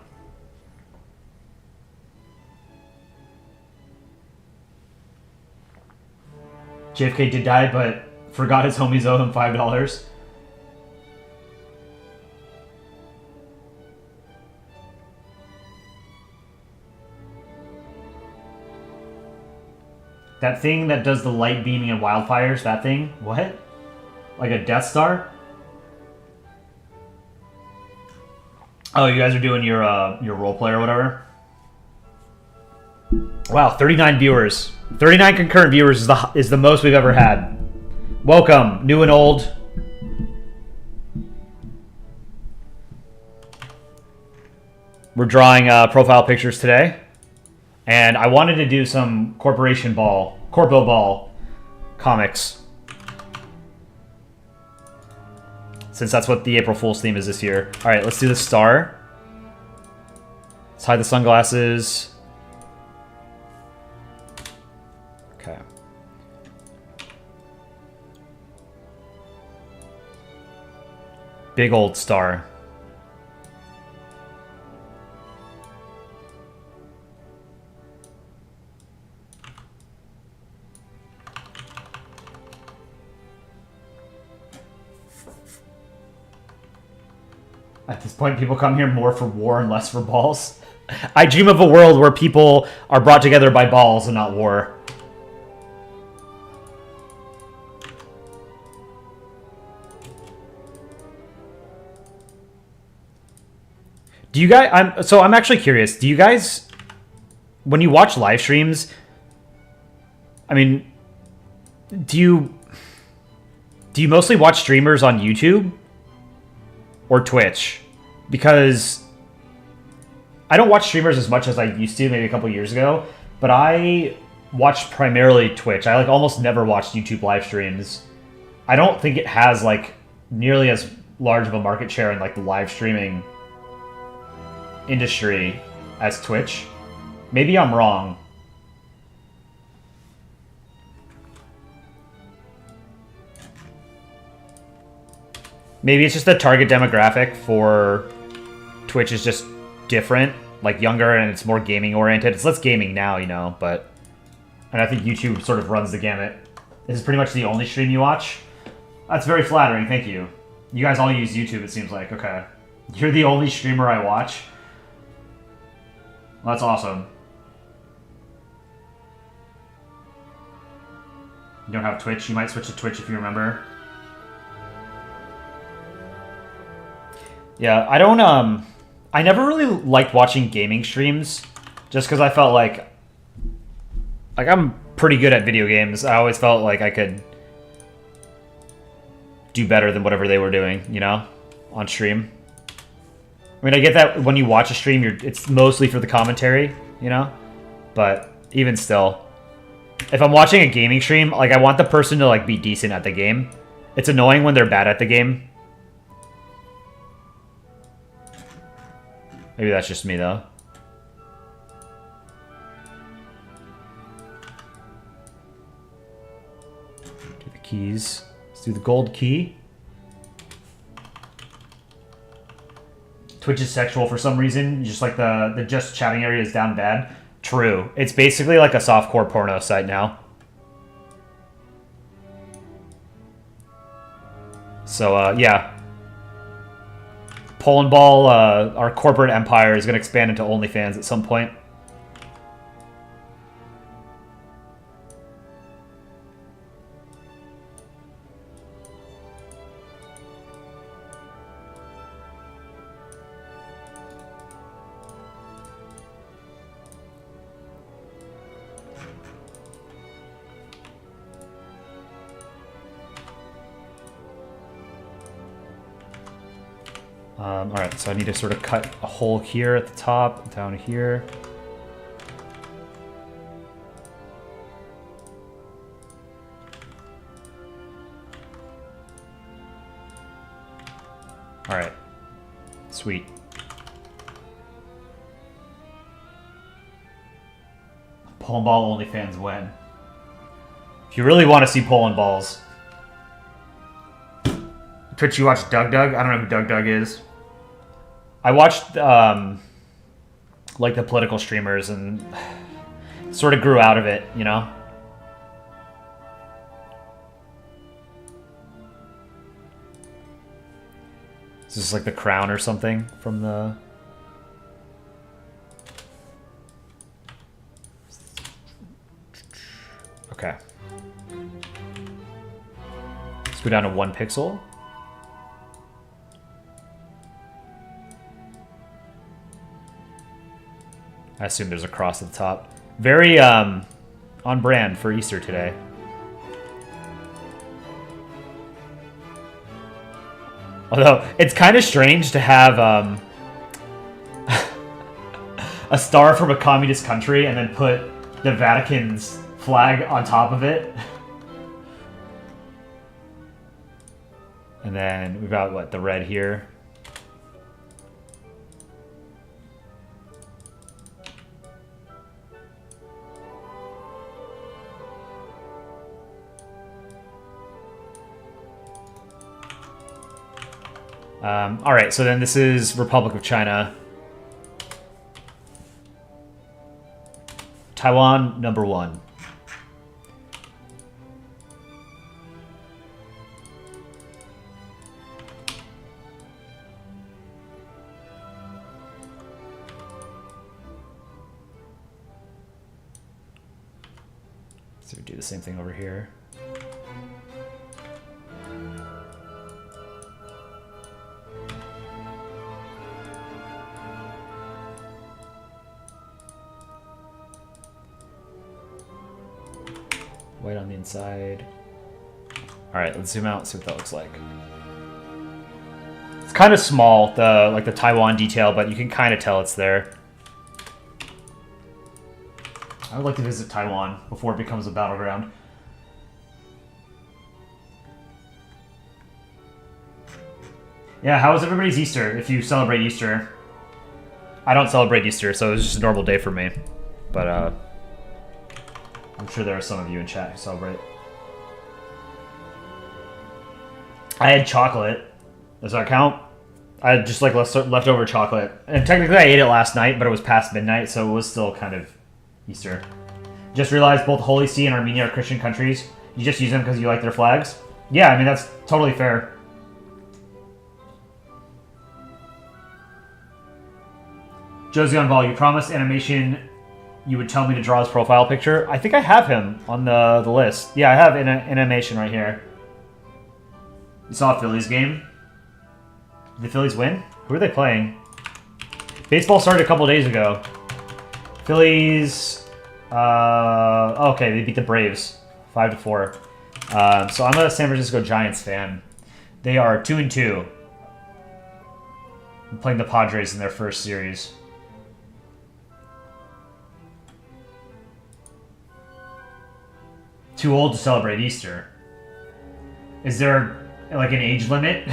A: JFK did die, but forgot his homies owe him $5. That thing that does the light beaming and wildfires, that thing? What? Like a Death Star? Oh, you guys are doing your roleplay or whatever? Wow, 39 viewers. 39 concurrent viewers is the most we've ever had. Welcome, new and old. We're drawing profile pictures today. And I wanted to do some Corpo Ball comics. Since that's what the April Fool's theme is this year. Alright, let's do the star. Let's hide the sunglasses. Okay. Big old star. At this point, people come here more for war and less for balls. I dream of a world where people are brought together by balls and not war. Do you guys... I'm actually curious. Do you guys... When you watch live streams... I mean... Do you mostly watch streamers on YouTube? Or Twitch? Because... I don't watch streamers as much as I used to, maybe a couple years ago. But I watch primarily Twitch. I almost never watch YouTube live streams. I don't think it has nearly as large of a market share in the live streaming industry as Twitch. Maybe I'm wrong. Maybe it's just the target demographic for Twitch is just different, younger, and it's more gaming oriented. It's less gaming now, but... And I think YouTube sort of runs the gamut. This is pretty much the only stream you watch? That's very flattering, thank you. You guys all use YouTube, it seems like. Okay. You're the only streamer I watch? Well, that's awesome. You don't have Twitch? You might switch to Twitch if you remember. Yeah, I don't, I never really liked watching gaming streams, just because I felt like I'm pretty good at video games. I always felt like I could do better than whatever they were doing, on stream. I mean, I get that when you watch a stream, it's mostly for the commentary, but even still, if I'm watching a gaming stream, I want the person to be decent at the game. It's annoying when they're bad at the game. Maybe that's just me, though. Do the keys. Let's do the gold key. Twitch is sexual for some reason. Just the just chatting area is down bad. True. It's basically like a softcore porno site now. So, yeah. Polandball, our corporate empire, is going to expand into OnlyFans at some point. Alright, so I need to sort of cut a hole here at the top, down here. Alright. Sweet. Polandball OnlyFans when? If you really want to see Polandballs. Twitch, you watch Doug? I don't know who Doug is. I watched, the political streamers and sort of grew out of it, Is this the crown or something from the... Okay. Let's go down to 1 pixel. I assume there's a cross at the top. Very on brand for Easter today. Although, it's kind of strange to have a star from a communist country and then put the Vatican's flag on top of it. And then we've got, what, the red here. All right, so then this is Republic of China. Taiwan, number 1. So we do the same thing over here. White on the inside. All right, let's zoom out and see what that looks like. It's kind of small, the Taiwan detail, but you can kind of tell it's there. I would like to visit Taiwan before it becomes a battleground. Yeah, how was everybody's Easter, if you celebrate Easter? I don't celebrate Easter, so it was just a normal day for me. But, I'm sure there are some of you in chat who celebrate. I had chocolate. Does that count? I had just like leftover chocolate. And technically I ate it last night, but it was past midnight, so it was still kind of Easter. Just realized both Holy See and Armenia are Christian countries. You just use them because you like their flags? Yeah, I mean, that's totally fair. Josie on Vol, you promised animation you would tell me to draw his profile picture. I think I have him on the list. Yeah, I have an animation right here. You saw a Phillies game? Did the Phillies win? Who are they playing? Baseball started a couple days ago. Phillies... okay, they beat the Braves. 5-4. So I'm a San Francisco Giants fan. They are 2-2. I'm playing the Padres in their first series. Too old to celebrate Easter. Is there like an age limit?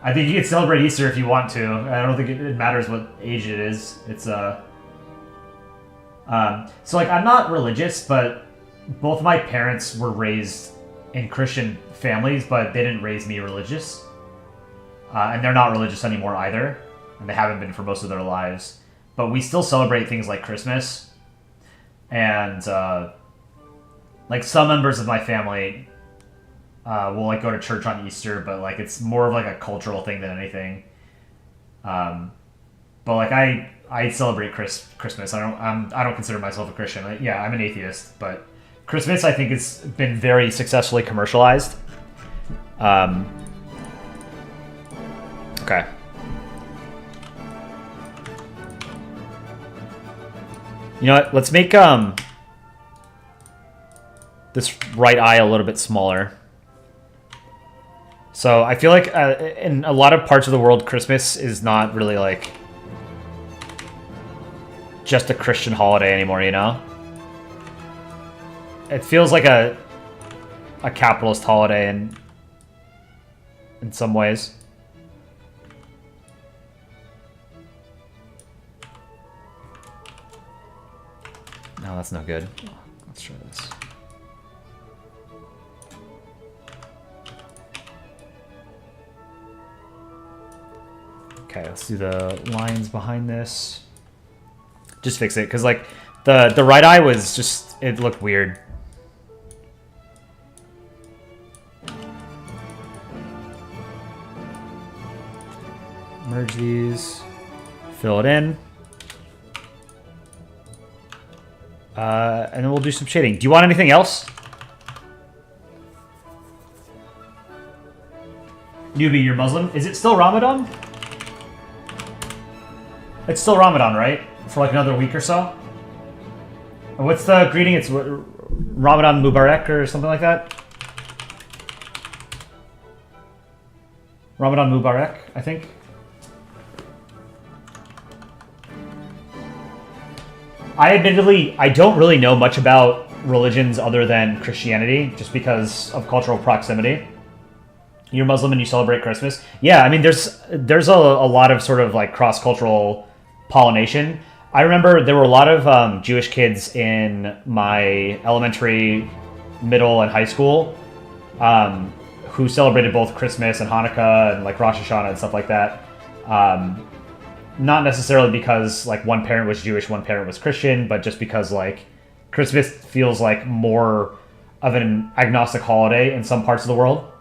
A: I think you can celebrate Easter if you want to. I don't think it matters what age it is. It's so like I'm not religious, but both of my parents were raised in Christian families, but they didn't raise me religious. And they're not religious anymore either, and they haven't been for most of their lives. But we still celebrate things like Christmas, and like some members of my family will like go to church on Easter, but like it's more of like a cultural thing than anything. But like I celebrate Christmas. I don't consider myself a Christian. Yeah, I'm an atheist, but Christmas I think has been very successfully commercialized. Okay. You know what? Let's make this right eye a little bit smaller. So I feel like in a lot of parts of the world, Christmas is not really like just a Christian holiday anymore, you know? It feels like a capitalist holiday in some ways. No, that's no good. Let's try this. Okay, let's do the lines behind this. Just fix it, because like the right eye was just, it looked weird. Merge these, fill it in. And then we'll do some shading. Do you want anything else? Newbie, you're Muslim. Is it still Ramadan? It's still Ramadan, right? For like another week or so? And what's the greeting? It's Ramadan Mubarak or something like that? Ramadan Mubarak, I think. I don't really know much about religions other than Christianity, just because of cultural proximity. You're Muslim and you celebrate Christmas. Yeah, I mean, there's a lot of sort of like cross-cultural pollination. I remember there were a lot of Jewish kids in my elementary, middle, and high school who celebrated both Christmas and Hanukkah and like Rosh Hashanah and stuff like that. Not necessarily because like one parent was Jewish, one parent was Christian, but just because like Christmas feels like more of an agnostic holiday in some parts of the world.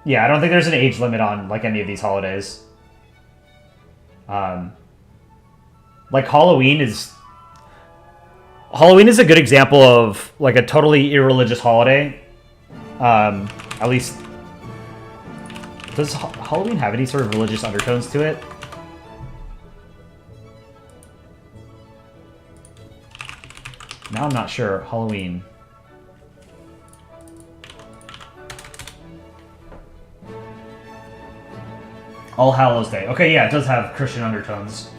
A: Yeah, I don't think there's an age limit on like any of these holidays. Like Halloween is a good example of like a totally irreligious holiday. At least, does Halloween have any sort of religious undertones to it? Now I'm not sure. Halloween. All Hallows Day. Okay, yeah, it does have Christian undertones.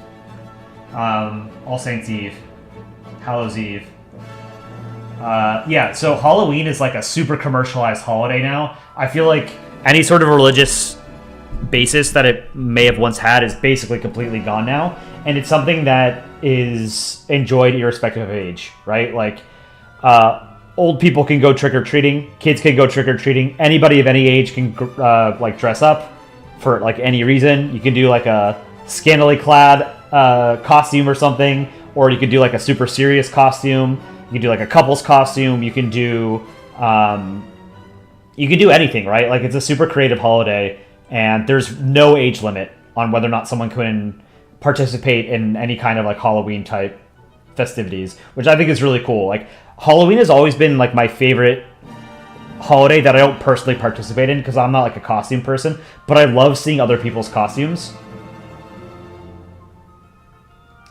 A: All Saints Eve. Hallows Eve. Yeah, so Halloween is like a super commercialized holiday now. I feel like any sort of religious basis that it may have once had is basically completely gone now. And it's something that is enjoyed irrespective of age, right? Like, old people can go trick-or-treating. Kids can go trick-or-treating. Anybody of any age can, like, dress up for, like, any reason. You can do, like, a scantily clad costume or something. Or you could do, like, a super serious costume. You can do, like, a couple's costume. You can do anything, right? Like, it's a super creative holiday. And there's no age limit on whether or not someone can participate in any kind of like Halloween type festivities, which I think is really cool. Like Halloween has always been like my favorite holiday that I don't personally participate in because I'm not like a costume person, but I love seeing other people's costumes.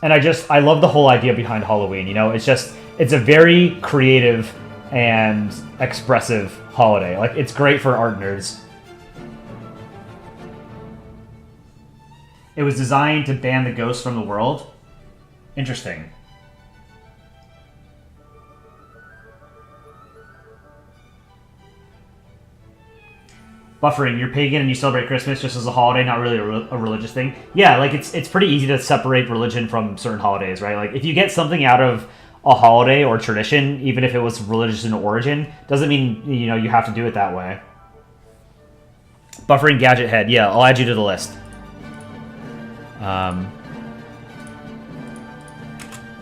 A: And I love the whole idea behind Halloween, you know? It's a very creative and expressive holiday. Like it's great for art nerds. It was designed to ban the ghosts from the world. Interesting. Buffering, you're pagan and you celebrate Christmas just as a holiday, not really a religious thing. Yeah, like it's pretty easy to separate religion from certain holidays, right? Like if you get something out of a holiday or tradition, even if it was religious in origin, doesn't mean you know you have to do it that way. Buffering gadget head, yeah, I'll add you to the list. Let's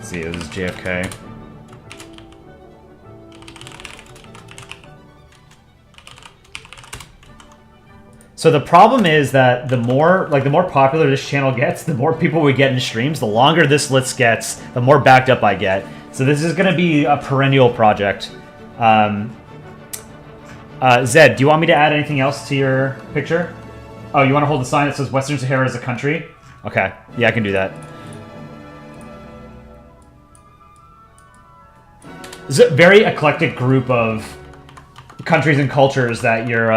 A: see, it was JFK. So the problem is that the more popular this channel gets, the more people we get in streams, the longer this list gets, the more backed up I get. So this is going to be a perennial project. Zed, do you want me to add anything else to your picture? Oh, you want to hold the sign that says Western Sahara is a country? Okay, yeah, I can do that. It's a very eclectic group of countries and cultures that you're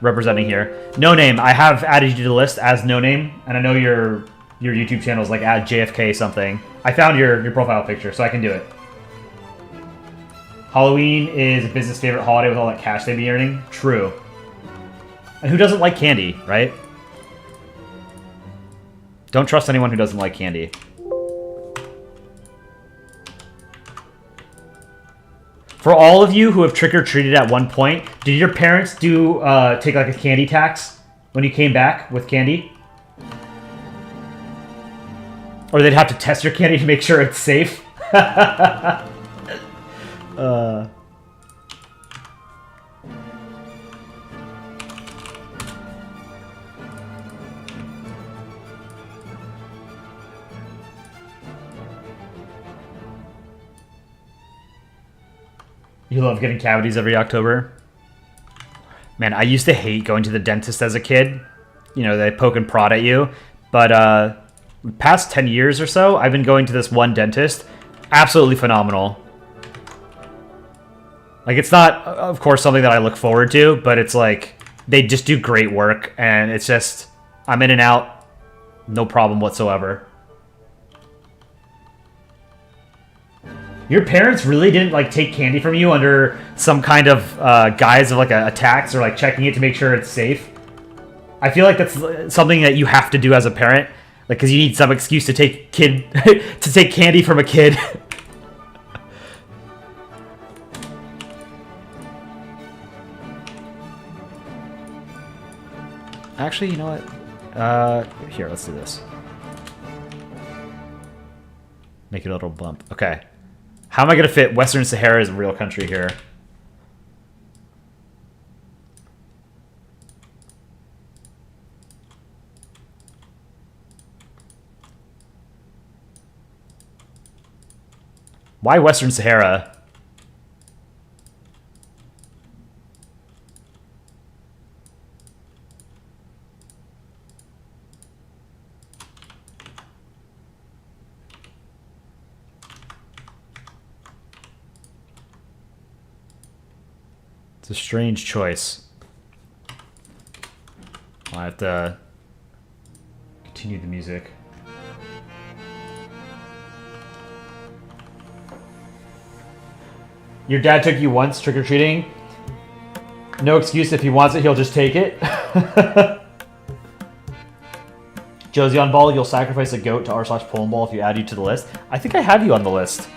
A: representing here. No Name, I have added you to the list as No Name, and I know your YouTube channel is like at JFK something. I found your profile picture, so I can do it. Halloween is a business favorite holiday with all that cash they be earning. True. And who doesn't like candy, right? Don't trust anyone who doesn't like candy. For all of you who have trick-or-treated at one point, did your parents take like a candy tax when you came back with candy? Or they'd have to test your candy to make sure it's safe? You love getting cavities every October? Man, I used to hate going to the dentist as a kid. You know, they poke and prod at you. But the past 10 years or so, I've been going to this one dentist. Absolutely phenomenal. Like, it's not, of course, something that I look forward to, but it's like, they just do great work, and it's just, I'm in and out, no problem whatsoever. Your parents really didn't, like, take candy from you under some kind of guise of, like, a tax or, like, checking it to make sure it's safe? I feel like that's something that you have to do as a parent, like, because you need some excuse to take to take candy from a kid. Actually, you know what? Here, let's do this. Make it a little bump. Okay. How am I going to fit Western Sahara as a real country here? Why Western Sahara? It's a strange choice. I'll have to continue the music. Your dad took you once trick-or-treating? No excuse. If he wants it, he'll just take it. Josie on Ball, you'll sacrifice a goat to r/Polandball if you add you to the list. I think I have you on the list.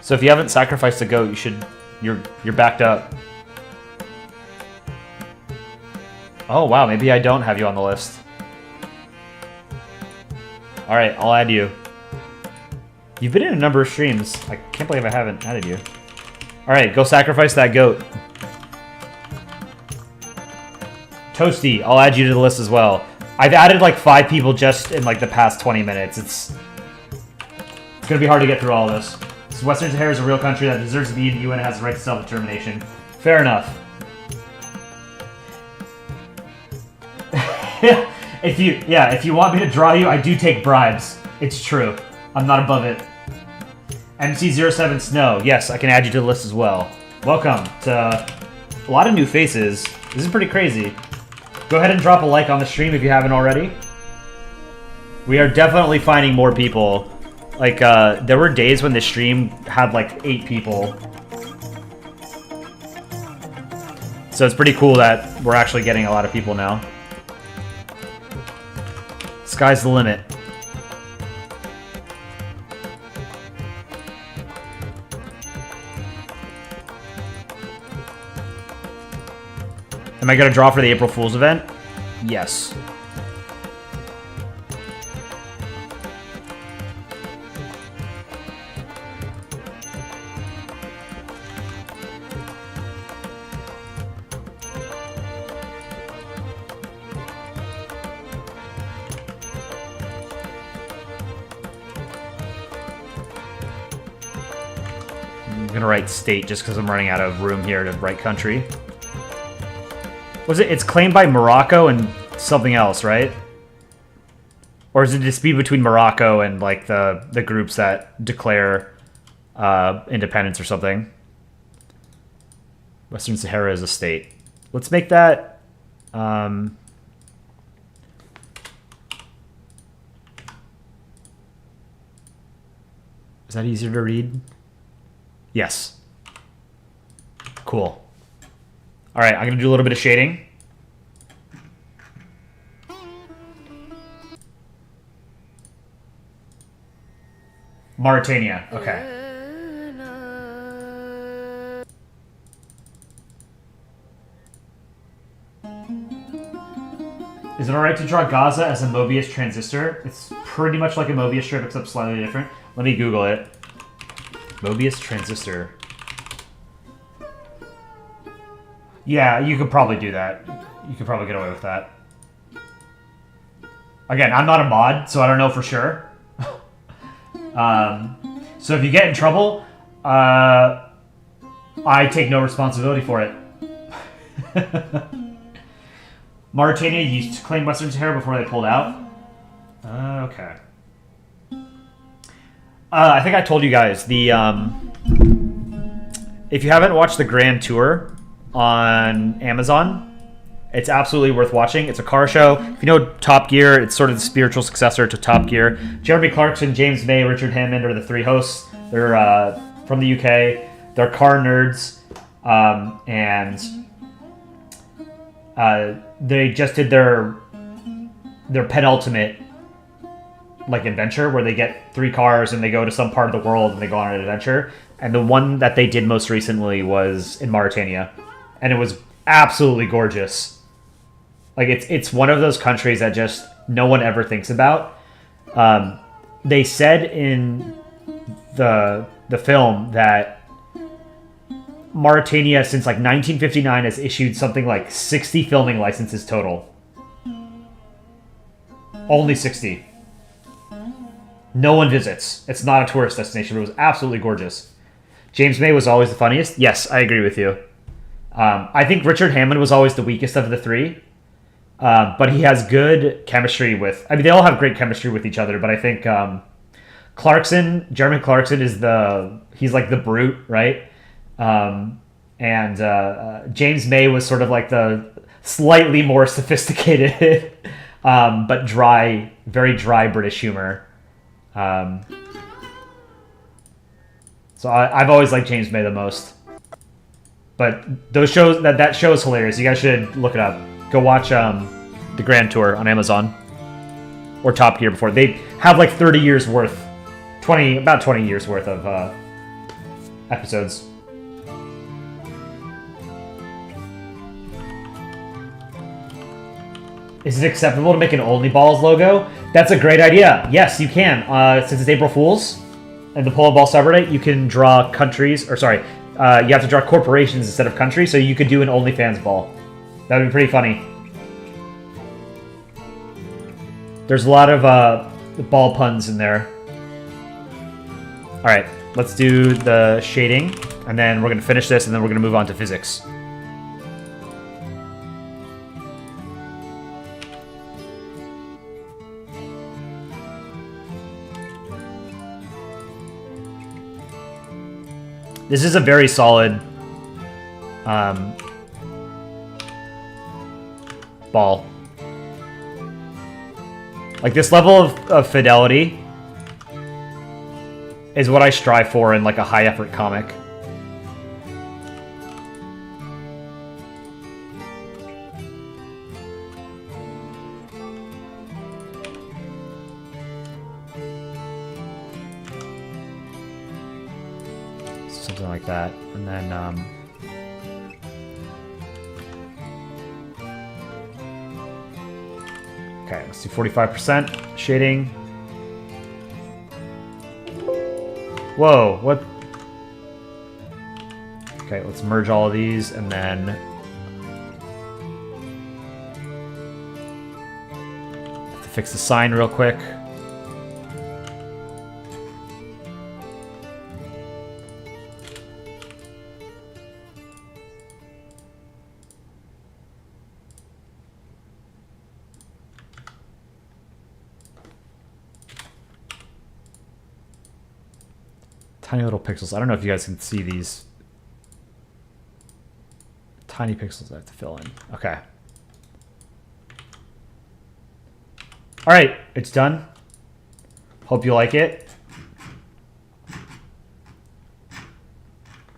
A: So if you haven't sacrificed a goat, you should. You're backed up. Oh wow, maybe I don't have you on the list. All right, I'll add you. You've been in a number of streams. I can't believe I haven't added you. All right, go sacrifice that goat. Toasty, I'll add you to the list as well. I've added like 5 people just in like the past 20 minutes. It's gonna be hard to get through all of this. So Western Sahara is a real country that deserves to be in the UN and has the right to self-determination. Fair enough. If you want me to draw you, I do take bribes. It's true. I'm not above it. MC07 Snow. Yes, I can add you to the list as well. Welcome to a lot of new faces. This is pretty crazy. Go ahead and drop a like on the stream if you haven't already. We are definitely finding more people. Like, there were days when the stream had like 8 people. So it's pretty cool that we're actually getting a lot of people now. Sky's the limit. Am I gonna draw for the April Fool's event? Yes. I'm gonna write state just because I'm running out of room here to write country. Was it? It's claimed by Morocco and something else, right? Or is it a dispute between Morocco and like the groups that declare independence or something? Western Sahara is a state. Let's make that. Is that easier to read? Yes. Cool. All right, I'm going to do a little bit of shading. Mauritania, okay. Is it alright to draw Gaza as a Mobius transistor? It's pretty much like a Mobius strip, except slightly different. Let me Google it. Mobius transistor. Yeah, you could probably do that. You could probably get away with that. Again, I'm not a mod, so I don't know for sure. So if you get in trouble, I take no responsibility for it. Mauritania used to claim Western Sahara before they pulled out. Okay. I think I told you guys the if you haven't watched the Grand Tour on Amazon, it's absolutely worth watching. It's a car show. If you know Top Gear, it's sort of the spiritual successor to Top Gear. Jeremy Clarkson, James May, Richard Hammond are the three hosts. They're from the UK. They're car nerds, and they just did their penultimate adventure where they get 3 cars and they go to some part of the world and they go on an adventure. And the one that they did most recently was in Mauritania, and it was absolutely gorgeous. It's one of those countries that just no one ever thinks about. They said in the film that Mauritania, since 1959, has issued something like 60 filming licenses total. Only 60. No one visits. It's not a tourist destination, but it was absolutely gorgeous. James May was always the funniest. Yes, I agree with you. I think Richard Hammond was always the weakest of the 3. But he has good chemistry with... I mean, they all have great chemistry with each other, but I think Jeremy Clarkson is he's like the brute, right? And James May was sort of like the slightly more sophisticated, but very dry British humor. So I've always liked James May the most. But those shows, that show is hilarious. You guys should look it up. Go watch the Grand Tour on Amazon or Top Gear before. They have 30 years worth, about 20 years worth of episodes. Is it acceptable to make an Only Balls logo? That's a great idea. Yes, you can. Since it's April Fool's and the Polandball subreddit, you can draw countries, or sorry, you have to draw corporations instead of countries, so you could do an OnlyFans ball. That would be pretty funny. There's a lot of ball puns in there. Alright, let's do the shading, and then we're going to finish this, and then we're going to move on to physics. This is a very solid ball. This level of fidelity is what I strive for in a high-effort comic. Something like that, and then okay, let's do 45% shading. Whoa, what? Okay, let's merge all of these, and then have to fix the sign real quick. Tiny little pixels. I don't know if you guys can see these tiny pixels I have to fill in. Okay. All right, it's done. Hope you like it.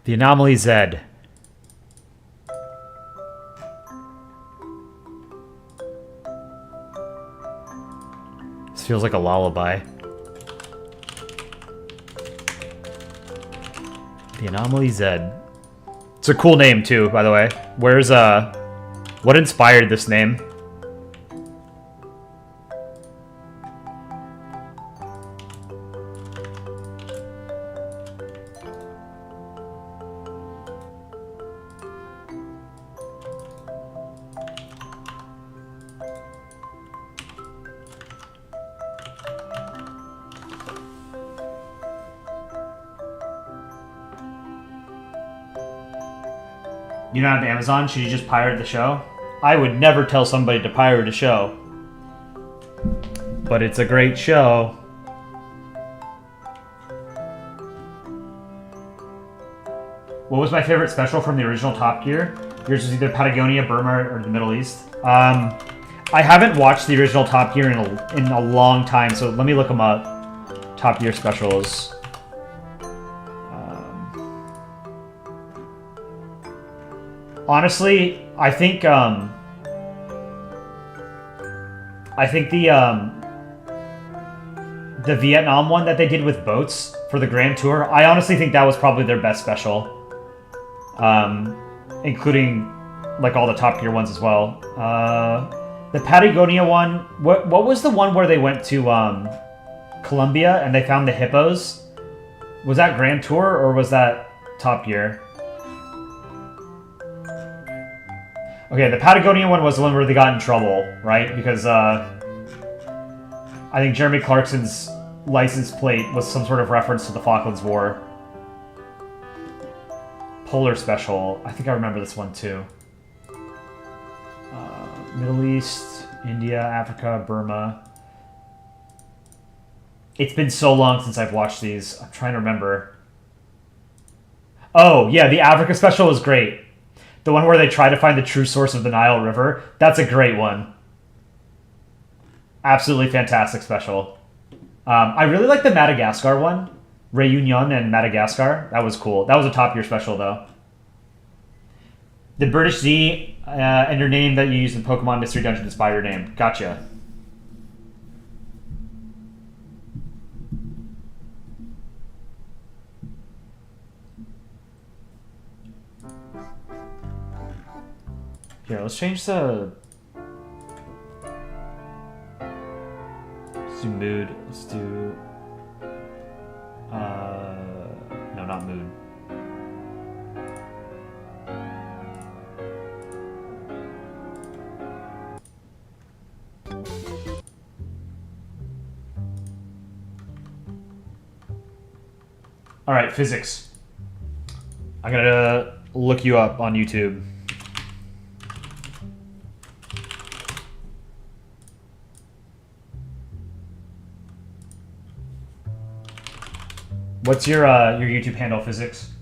A: The Anomaly Z. This feels like a lullaby. The Anomaly Z. It's a cool name too, by the way. Where's what inspired this name? You don't have Amazon? Should you just pirate the show? I would never tell somebody to pirate a show. But it's a great show. What was my favorite special from the original Top Gear? Yours was either Patagonia, Burma, or the Middle East. I haven't watched the original Top Gear in a long time, so let me look them up. Top Gear specials. Honestly, I think the Vietnam one that they did with boats for the Grand Tour, I honestly think that was probably their best special. Including like all the Top Gear ones as well. The Patagonia one, what was the one where they went to Colombia and they found the hippos? Was that Grand Tour or was that Top Gear? Okay, the Patagonia one was the one where they got in trouble, right? Because I think Jeremy Clarkson's license plate was some sort of reference to the Falklands War. Polar Special. I think I remember this one too. Middle East, India, Africa, Burma. It's been so long since I've watched these. I'm trying to remember. Oh, yeah, the Africa Special was great. The one where they try to find the true source of the Nile River. That's a great one. Absolutely fantastic special. I really like the Madagascar one. Reunion and Madagascar. That was cool. That was a Top Gear special, though. The British Z and your name that you use in Pokemon Mystery Dungeon is by your name. Gotcha. Here, let's change the... Let's do mood. Let's do... No, not mood. All right, physics. I gotta look you up on YouTube. What's your YouTube handle, Physics?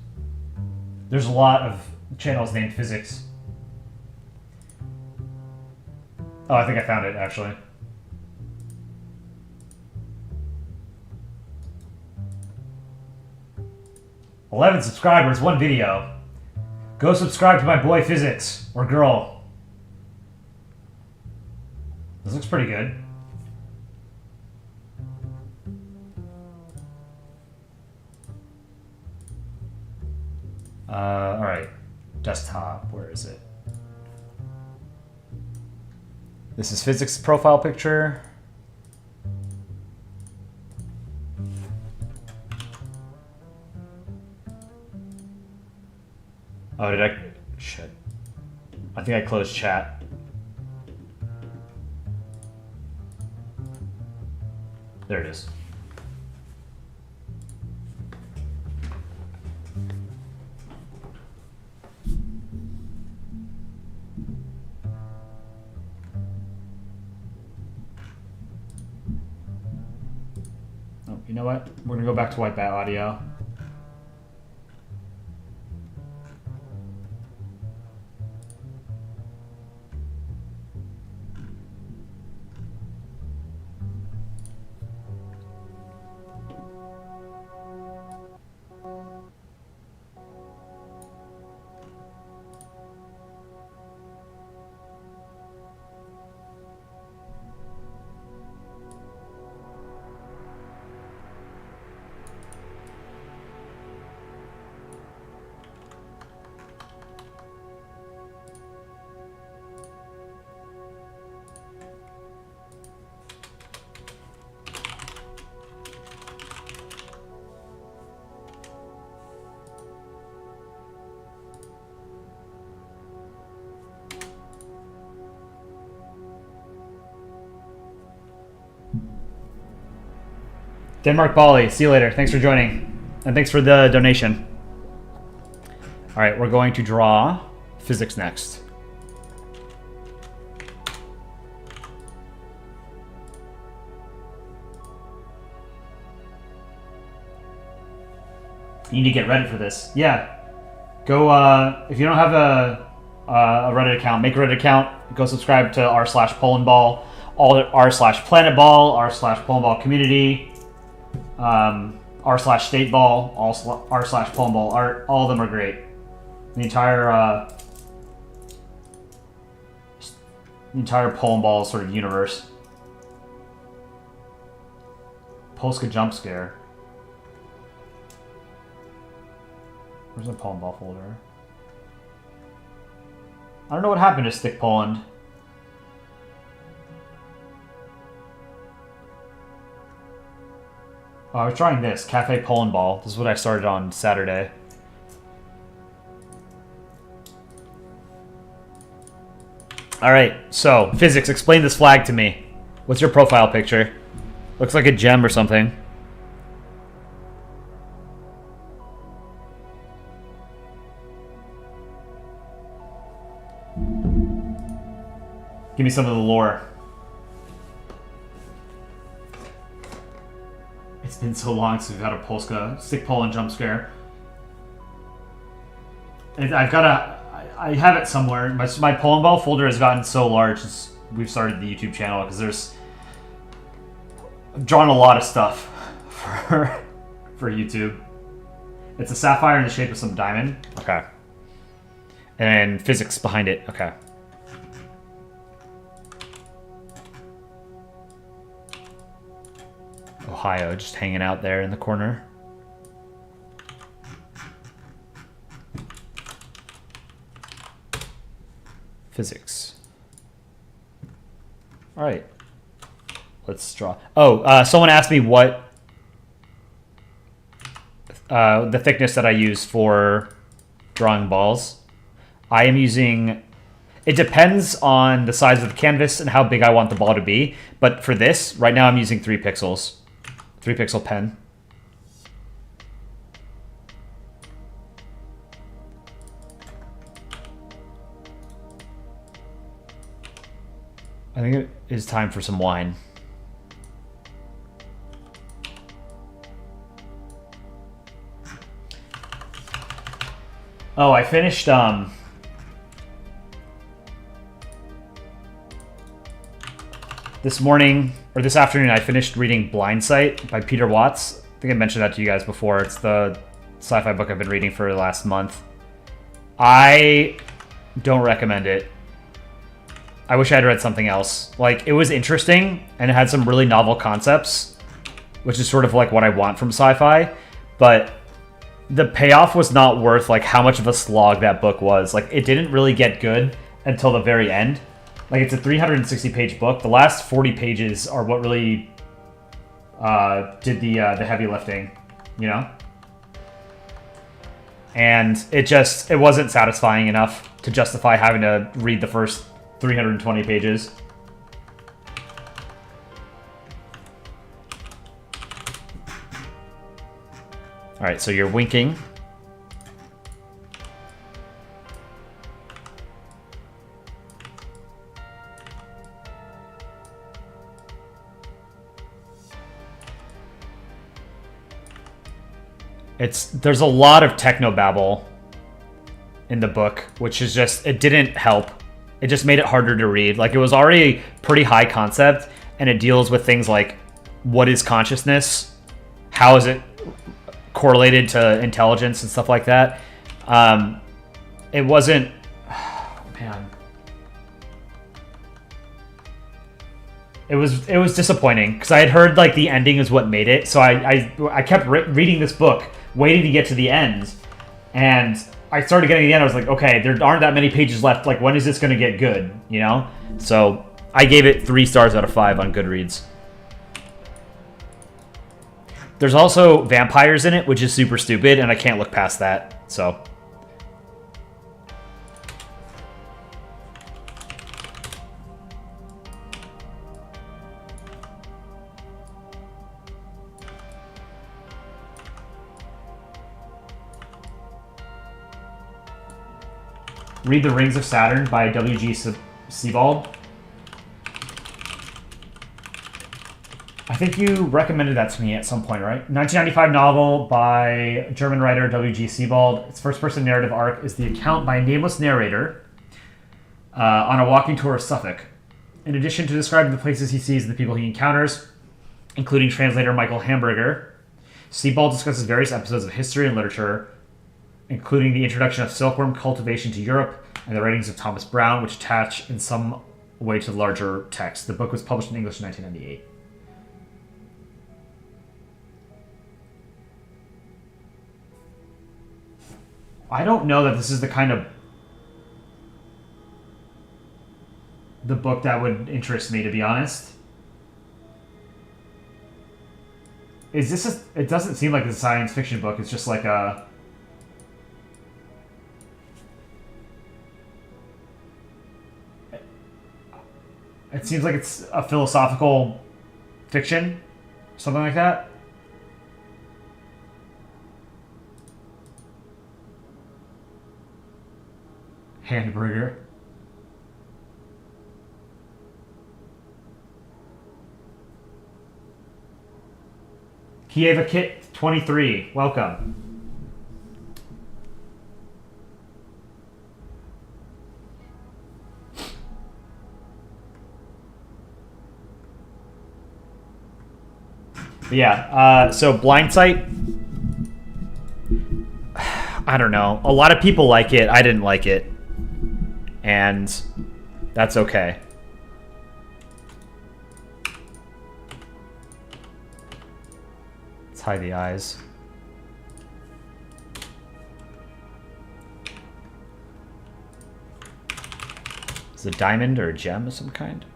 A: There's a lot of channels named Physics. Oh, I think I found it, actually. "11 subscribers, 1 video. Go subscribe to my boy Physics, or girl." This looks pretty good. Alright. Desktop, where is it? This is Physics' profile picture. Oh, did I? Shit. I think I closed chat. There it is. Oh, you know what? We're gonna go back to white bat audio. Denmark Bali, see you later. Thanks for joining. And thanks for the donation. All right, we're going to draw Physics next. You need to get Reddit for this. Yeah. Go, if you don't have a Reddit account, make a Reddit account. Go subscribe to r/Polandball, r/Planetball, r/Polandball community, r/Stateball, r/Polandball art. All of them are great. The entire Polandball sort of universe. Polska jump scare. Where's the Polandball folder? I don't know what happened to Stick Poland. Oh, I was trying this, Cafe Polandball. This is what I started on Saturday. Alright, so, physics, explain this flag to me. What's your profile picture? Looks like a gem or something. Give me some of the lore. It's been so long since we've had a Polska Stick Poland jump scare. And I have it somewhere. My Polandball folder has gotten so large since we've started the YouTube channel because I've drawn a lot of stuff for YouTube. It's a sapphire in the shape of some diamond. Okay. And physics behind it. Okay. Ohio, just hanging out there in the corner. Physics. All right. Let's draw. Oh, someone asked me what the thickness that I use for drawing balls. I am using... It depends on the size of the canvas and how big I want the ball to be. But for this, right now I'm using 3 pixels. 3 pixel pen. I think it is time for some wine. Oh, I finished this morning, or this afternoon, I finished reading Blind Sight by Peter Watts. I think I mentioned that to you guys before. It's the sci-fi book I've been reading for the last month. I don't recommend it. I wish I had read something else. Like, it was interesting, and it had some really novel concepts, which is sort of like what I want from sci-fi, but the payoff was not worth, like, how much of a slog that book was. Like, it didn't really get good until the very end. Like, it's a 360-page book. The last 40 pages are what really did the heavy lifting, you know? And it wasn't satisfying enough to justify having to read the first 320 pages. All right, so you're winking. There's a lot of technobabble in the book, which is just, it didn't help. It just made it harder to read. Like, it was already pretty high concept, and it deals with things like, what is consciousness? How is it correlated to intelligence and stuff like that? It wasn't... Oh, man. It was disappointing, because I had heard, like, the ending is what made it, so I kept reading this book, waiting to get to the end, and I started getting to the end. I was like, okay, there aren't that many pages left. Like, when is this going to get good, you know? So I gave it 3 stars out of 5 on Goodreads. There's also vampires in it, which is super stupid, and I can't look past that, so... read The Rings of Saturn by W.G. Sebald. I think you recommended that to me at some point, right? 1995 novel by German writer W.G. Sebald. Its first-person narrative arc is the account by a nameless narrator on a walking tour of Suffolk. In addition to describing the places he sees and the people he encounters, including translator Michael Hamburger, Sebald discusses various episodes of history and literature, including the introduction of silkworm cultivation to Europe and the writings of Thomas Brown, which attach in some way to the larger text. The book was published in English in 1998. I don't know that this is the kind of the book that would interest me, to be honest. Is this it doesn't seem like a science fiction book. It's just like a... It seems like it's a philosophical fiction, something like that. Hamburger. Kieva Kit 23, welcome. But yeah, so Blind Sight, I don't know. A lot of people like it. I didn't like it. And that's okay. Let's hide the eyes. Is it a diamond or a gem of some kind?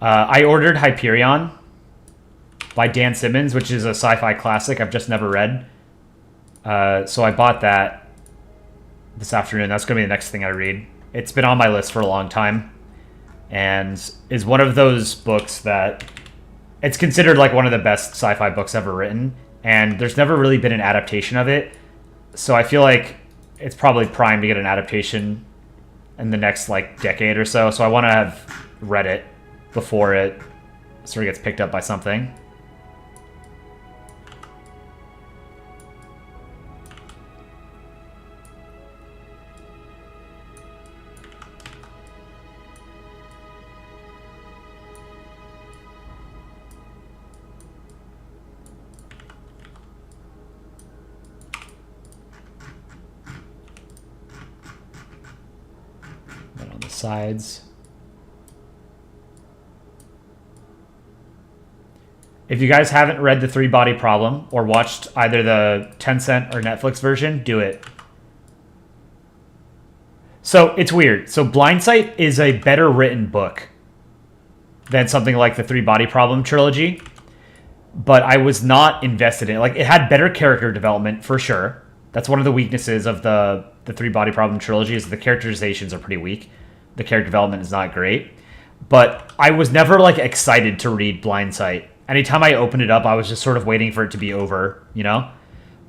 A: I ordered Hyperion by Dan Simmons, which is a sci-fi classic I've just never read. So I bought that this afternoon. That's going to be the next thing I read. It's been on my list for a long time, and is one of those books that it's considered like one of the best sci-fi books ever written, and there's never really been an adaptation of it. So I feel like it's probably primed to get an adaptation in the next like decade or so. So I want to have read it before it sort of gets picked up by something. Then on the sides. If you guys haven't read The Three Body Problem or watched either the Tencent or Netflix version, do it. So it's weird. So Blind Sight is a better written book than something like the Three Body Problem trilogy, but I was not invested in it. Like, it had better character development for sure. That's one of the weaknesses of the Three Body Problem trilogy, is the characterizations are pretty weak. The character development is not great. But I was never like excited to read Blind Sight. Anytime I opened it up, I was just sort of waiting for it to be over, you know?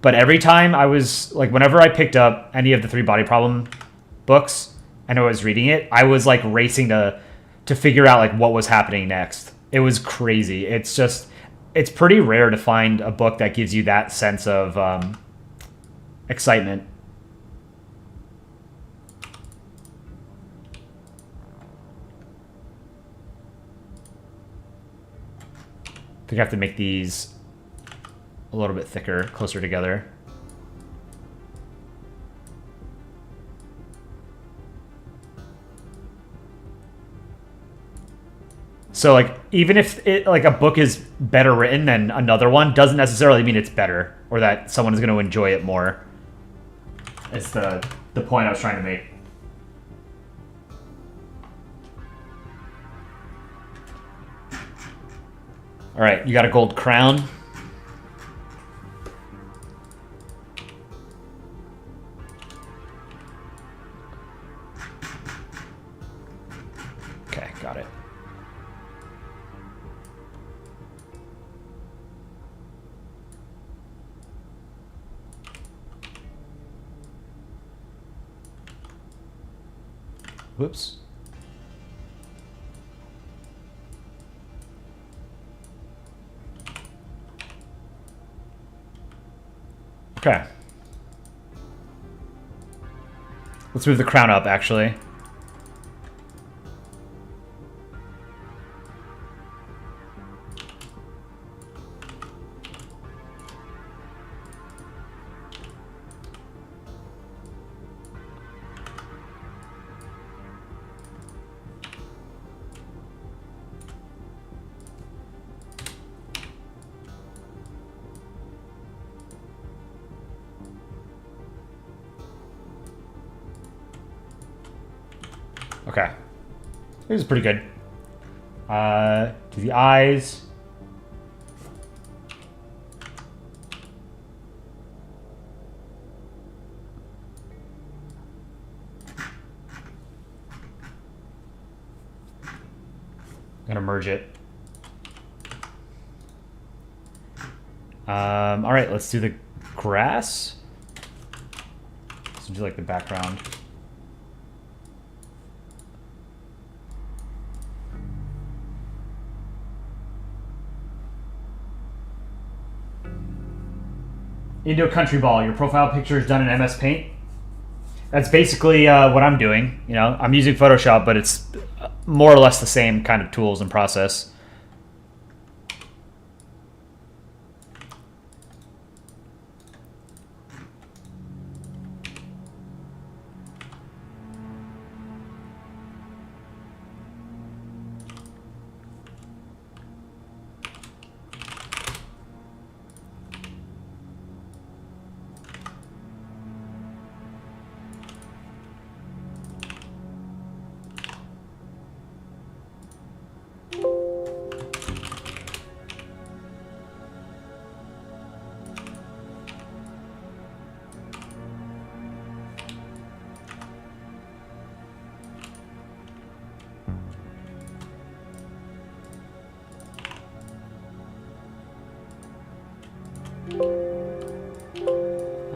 A: But every time I was, like, whenever I picked up any of the Three Body Problem books and I was reading it, I was, like, racing to figure out, like, what was happening next. It was crazy. It's just, it's pretty rare to find a book that gives you that sense of excitement. I think I have to make these a little bit thicker, closer together. So, like, even if it, like, a book is better written than another one, doesn't necessarily mean it's better or that someone is going to enjoy it more. It's the point I was trying to make. All right, you got a gold crown. Okay, got it. Whoops. Okay. Let's move the crown up, actually. Okay. This is pretty good. Do the eyes. I'm gonna merge it. All right, let's do the grass. Let's do like the background. Indo Country Ball. Your profile picture is done in MS Paint. That's basically what I'm doing. You know, I'm using Photoshop, but it's more or less the same kind of tools and process.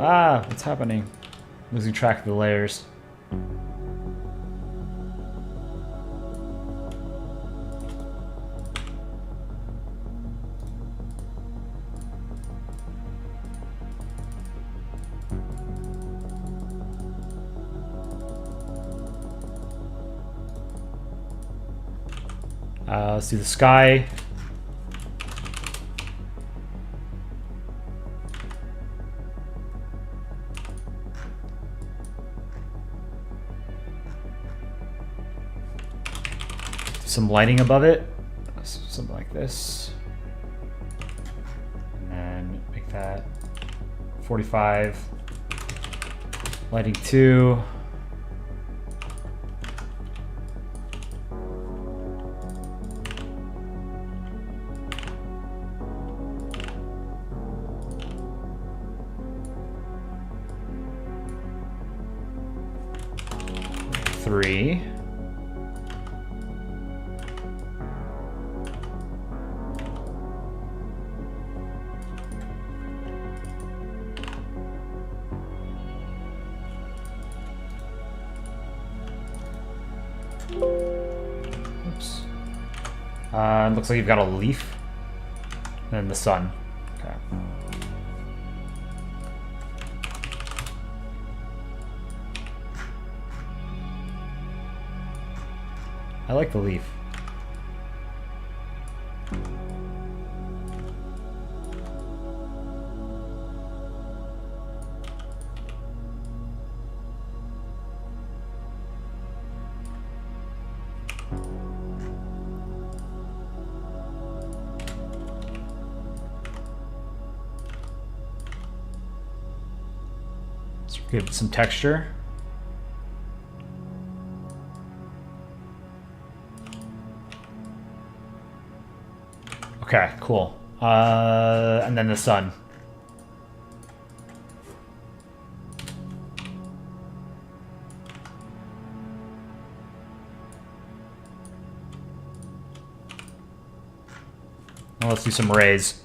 A: Ah, what's happening? Losing track of the layers. Let's do the sky. Some lighting above it, something like this, and then make that 45. Lighting 2. Three. Looks like you've got a leaf and the sun. Okay. I like the leaf. Give it some texture. Okay, cool. And then the sun. Well, let's do some rays.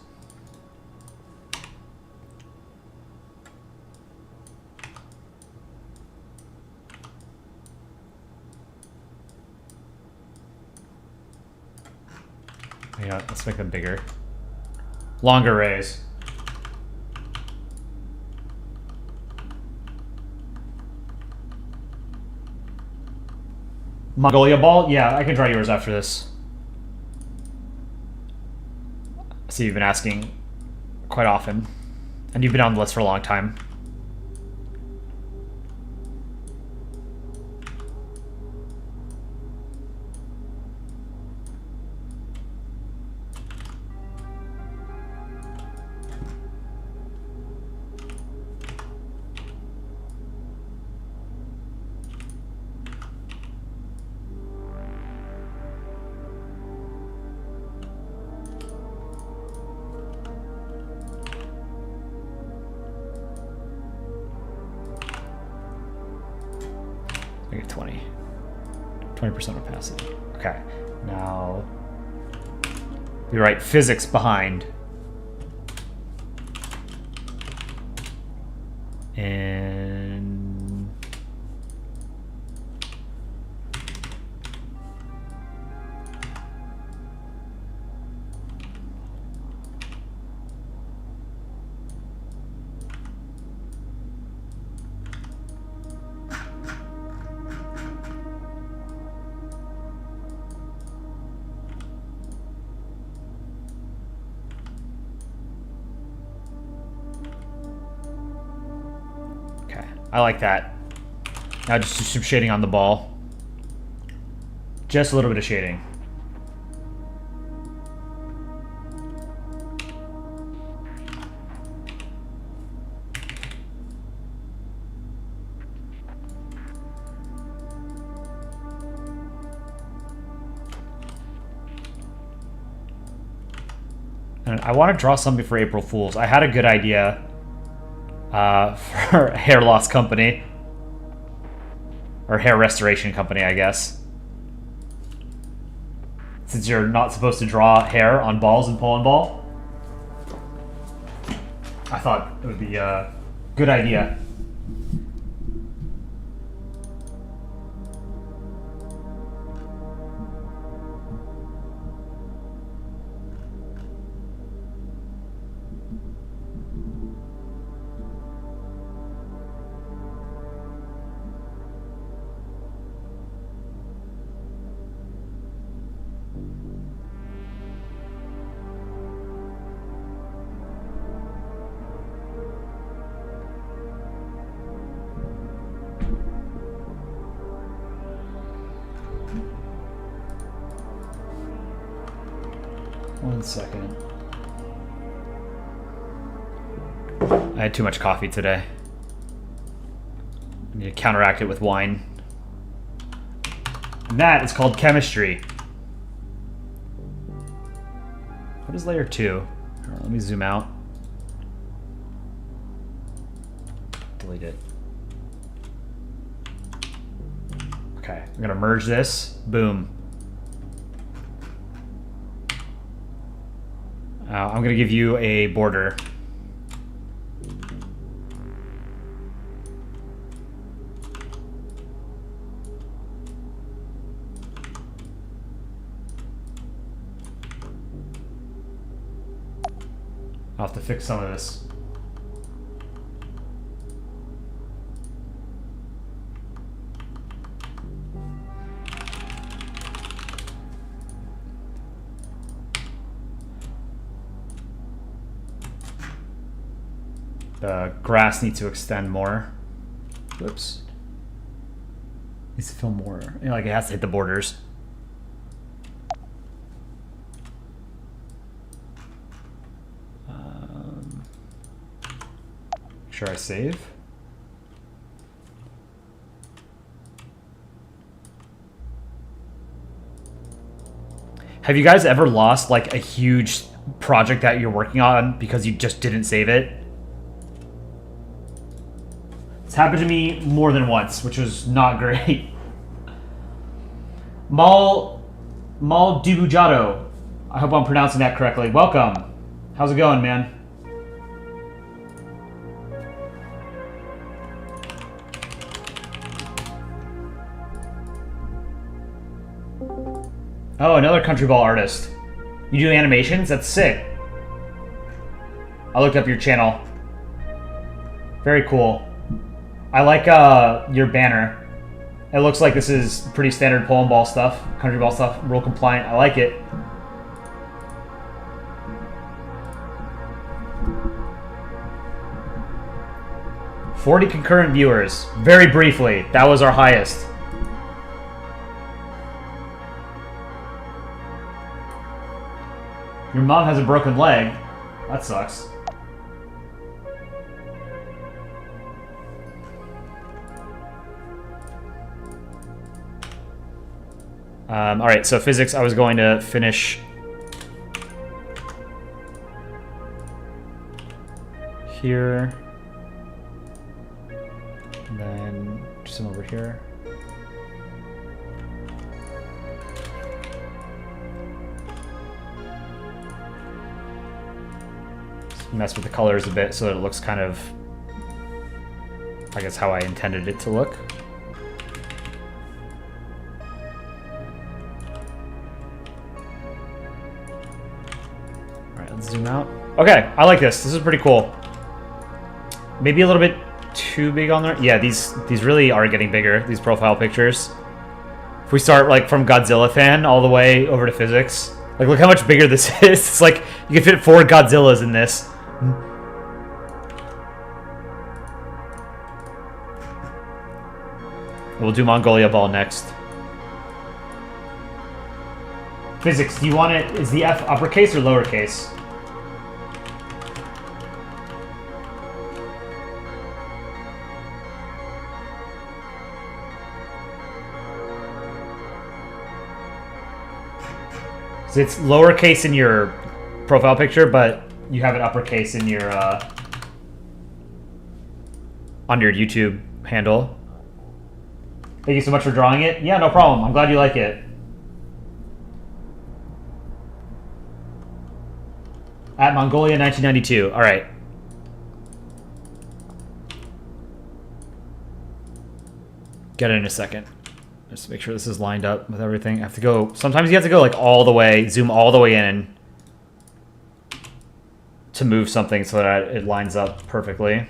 A: You know what, let's make them bigger. Longer rays. Mongolia ball? Yeah, I can draw yours after this. I see you've been asking quite often. And you've been on the list for a long time. Make it 20. 20% opacity. Okay. Now we write physics behind. And I like that. Now just do some shading on the ball. Just a little bit of shading. And I want to draw something for April Fools. I had a good idea. For hair loss company. Or hair restoration company, I guess. Since you're not supposed to draw hair on balls in Polandball. I thought it would be a good idea. One second. I had too much coffee today. I need to counteract it with wine. And that is called chemistry. What is layer 2? Right, let me zoom out. Delete it. Okay, I'm gonna merge this. Boom. I'm gonna give you a border. I'll have to fix some of this. The grass needs to extend more. Whoops. Needs to fill more. You know, like it has to hit the borders. Make sure I save. Have you guys ever lost like a huge project that you're working on because you just didn't save it? It's happened to me more than once, which was not great. Mal Dibujado. I hope I'm pronouncing that correctly. Welcome. How's it going, man? Oh, another country ball artist. You do animations? That's sick. I looked up your channel. Very cool. I like your banner. It looks like this is pretty standard Polandball stuff, country ball stuff, rule compliant. I like it. $40 concurrent viewers. Very briefly, that was our highest. Your mom has a broken leg. That sucks. Alright, so physics, I was going to finish here. And then do some over here. Just mess with the colors a bit so that it looks kind of, I guess, how I intended it to look. Zoom out. Okay, I like this. This is pretty cool. Maybe a little bit too big on there. Yeah, these really are getting bigger, these profile pictures. If we start like from Godzilla fan all the way over to physics, like look how much bigger this is. It's like you can fit 4 Godzillas in this. We'll do Mongolia Ball next. Physics, do you want it, is the F uppercase or lowercase? So it's lowercase in your profile picture, but you have it uppercase in your on your YouTube handle. Thank you so much for drawing it. Yeah, no problem. I'm glad you like it. At Mongolia 1992. All right. Get it in a second. Just to make sure this is lined up with everything. I have to go. Sometimes you have to go like all the way, zoom all the way in to move something so that it lines up perfectly.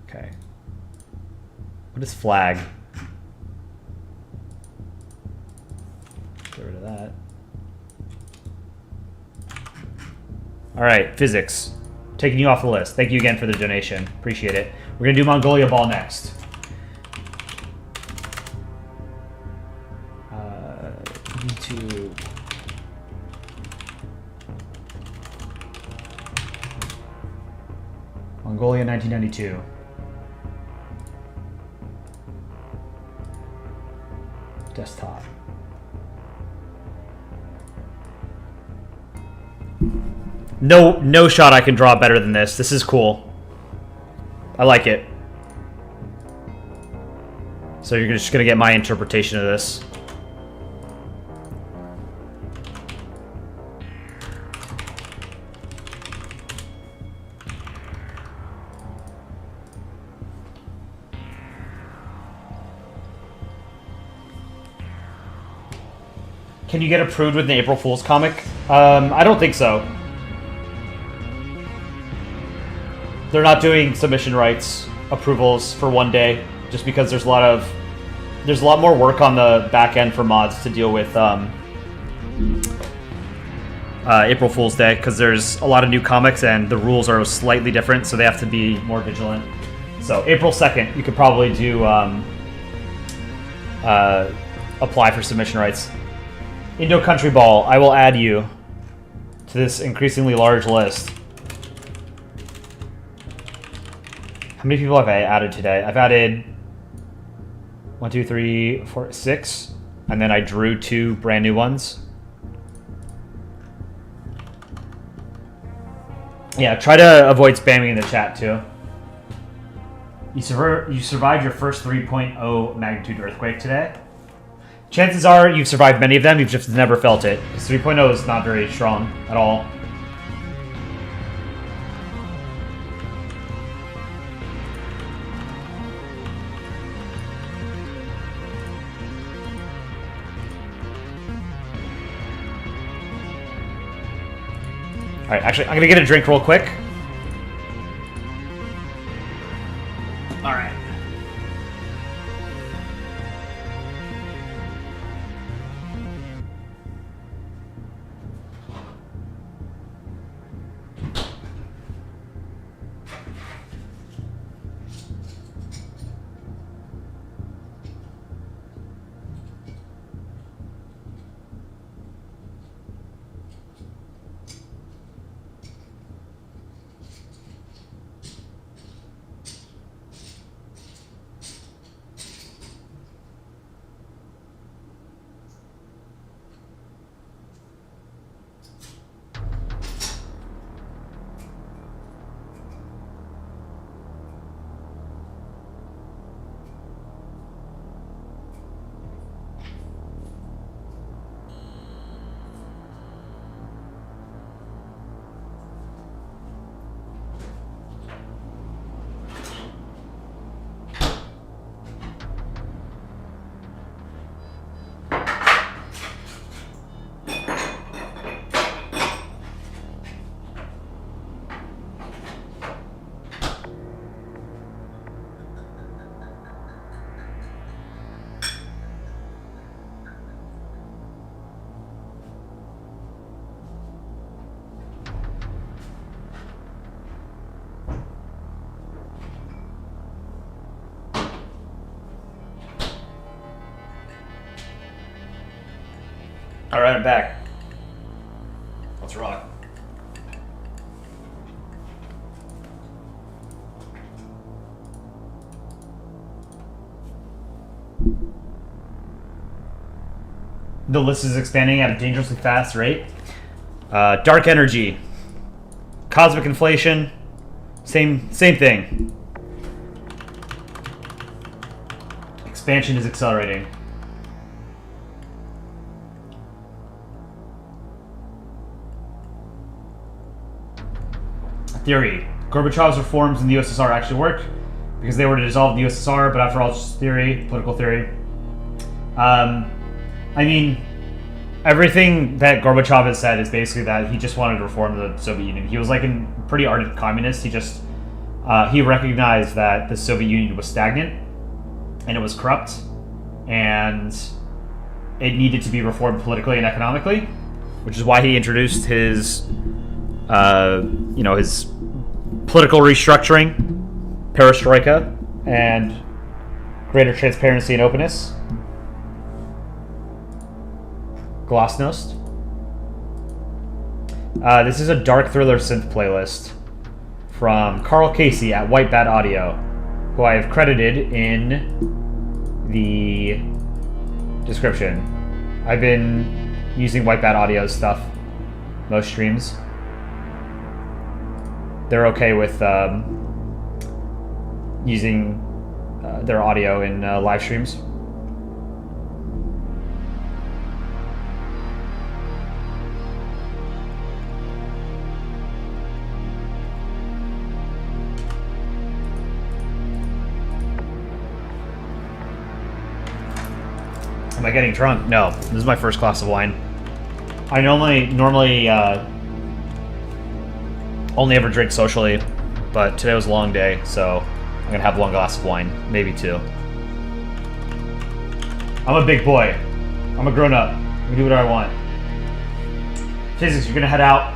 A: Okay. What is flag? Get rid of that. All right, physics. Taking you off the list. Thank you again for the donation. Appreciate it. We're gonna do Mongolia Ball next. To Mongolia 1992. Desktop. No shot I can draw better than this. This is cool. I like it. So you're just gonna get my interpretation of this. Can you get approved with an April Fool's comic? I don't think so. They're not doing submission rights approvals for one day, just because there's a lot more work on the back end for mods to deal with April Fool's Day, because there's a lot of new comics and the rules are slightly different, so they have to be more vigilant. So April 2nd, you could probably do apply for submission rights. Indo Country Ball, I will add you to this increasingly large list. How many people have I added today? I've added 1, 2, 3, 4, 6, and then I drew 2 brand new ones. Yeah, try to avoid spamming in the chat too. You survived your first 3.0 magnitude earthquake today. Chances are you've survived many of them, you've just never felt it. Because 3.0 is not very strong at all. All right, actually, I'm gonna get a drink real quick. All right. All right, I'm back. Let's rock. The list is expanding at a dangerously fast rate. Dark energy, cosmic inflation, same thing. Expansion is accelerating. Theory. Gorbachev's reforms in the USSR actually worked because they were to dissolve the USSR, but after all, it's just theory, political theory. I mean, everything that Gorbachev has said is basically that he just wanted to reform the Soviet Union. He was like a pretty ardent communist. He just, he recognized that the Soviet Union was stagnant and it was corrupt and it needed to be reformed politically and economically, which is why he introduced his, his political restructuring, perestroika, and greater transparency and openness. Glasnost. This is a dark thriller synth playlist from Karl Casey at White Bat Audio, who I have credited in the description. I've been using White Bat Audio stuff most streams. They're okay with using their audio in live streams. Am I getting drunk? No, this is my first glass of wine. I normally only ever drink socially, but today was a long day, so I'm gonna have one glass of wine, maybe two. I'm a big boy. I'm a grown-up. I can do whatever I want. Physics, you're gonna head out.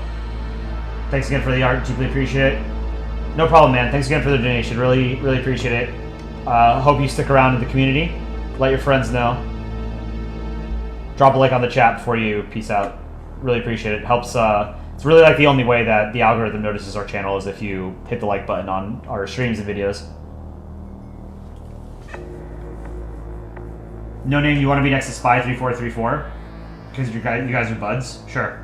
A: Thanks again for the art. Deeply appreciate it. No problem, man. Thanks again for the donation. Really, really appreciate it. Hope you stick around in the community. Let your friends know. Drop a like on the chat before you peace out. Really appreciate it. Helps. It's really like the only way that the algorithm notices our channel is if you hit the like button on our streams and videos. No name, you want to be next to Spy3434? Because you guys are buds? Sure.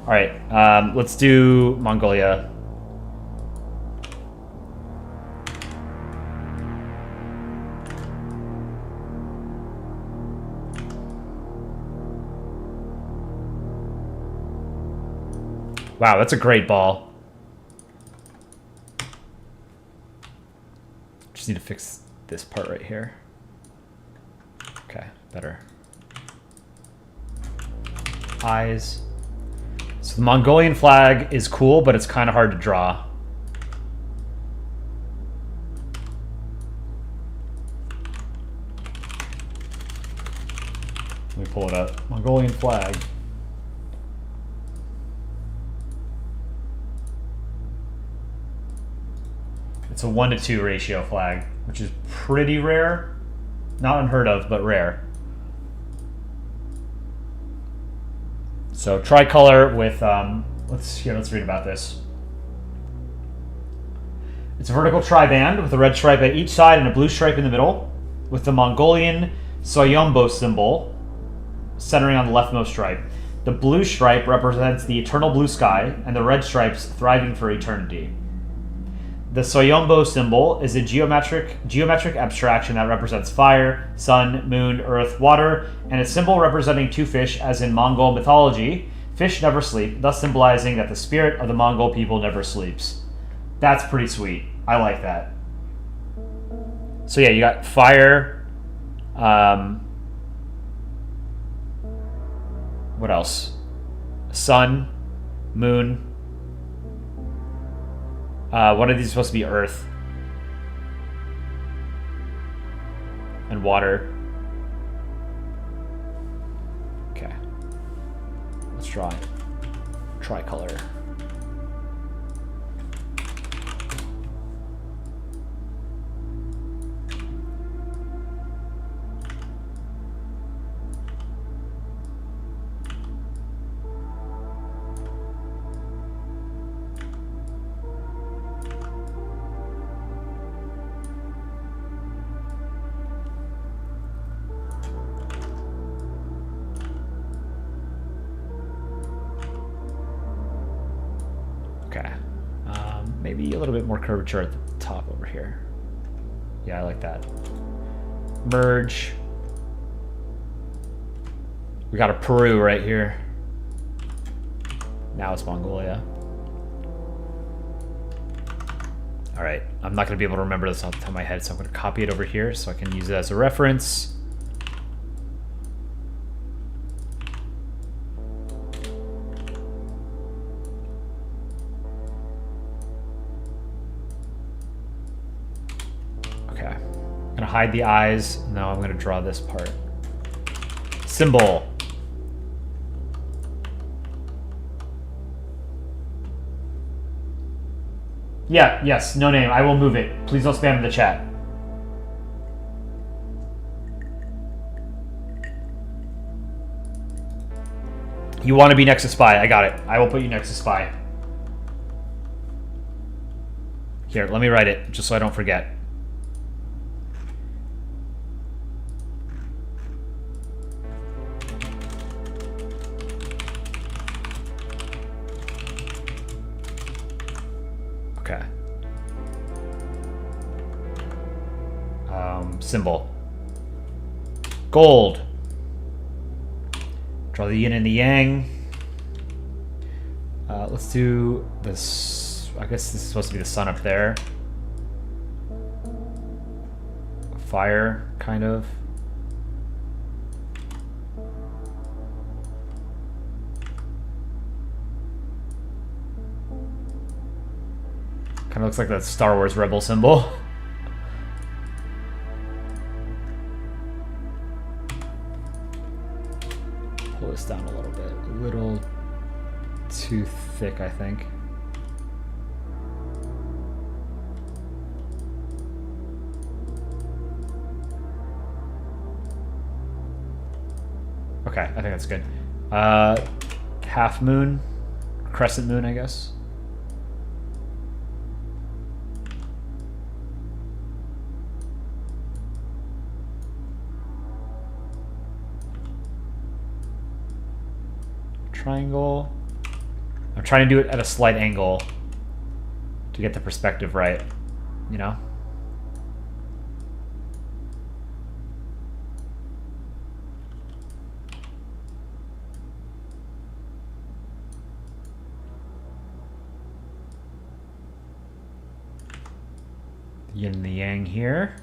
A: Alright, let's do Mongolia. Wow, that's a great ball. Just need to fix this part right here. Okay, better. Eyes. So the Mongolian flag is cool, but it's kind of hard to draw. Let me pull it up. Mongolian flag. It's a 1-to-2 ratio flag, which is pretty rare. Not unheard of, but rare. So tricolor with, let's read about this. It's a vertical triband with a red stripe at each side and a blue stripe in the middle, with the Mongolian Soyombo symbol centering on the leftmost stripe. The blue stripe represents the eternal blue sky, and the red stripes thriving for eternity. The Soyombo symbol is a geometric abstraction that represents fire, sun, moon, earth, water, and a symbol representing two fish, as in Mongol mythology. Fish never sleep, thus symbolizing that the spirit of the Mongol people never sleeps. That's pretty sweet. I like that. So yeah, you got fire. What else? Sun, moon. One of these is supposed to be earth. And water. Okay. Let's draw it. Tricolor. Okay. Maybe a little bit more curvature at the top over here. Yeah, I like that. Merge. We got a Peru right here. Now it's Mongolia. All right, I'm not gonna be able to remember this off the top of my head, so I'm gonna copy it over here so I can use it as a reference. I'm gonna hide the eyes. Now I'm gonna draw this part. Symbol. Yeah, yes, no name. I will move it. Please don't spam in the chat. You want to be next to spy. I got it. I will put you next to spy. Here, let me write it just so I don't forget. Okay. Symbol. Gold. Draw the yin and the yang. Let's do this. I guess this is supposed to be the sun up there. Fire, kind of. Kind of looks like that Star Wars Rebel symbol. Pull this down a little bit. A little too thick, I think. Okay, I think that's good. Half moon, crescent moon, I guess. Triangle. I'm trying to do it at a slight angle to get the perspective right, you know? The yin and the yang here.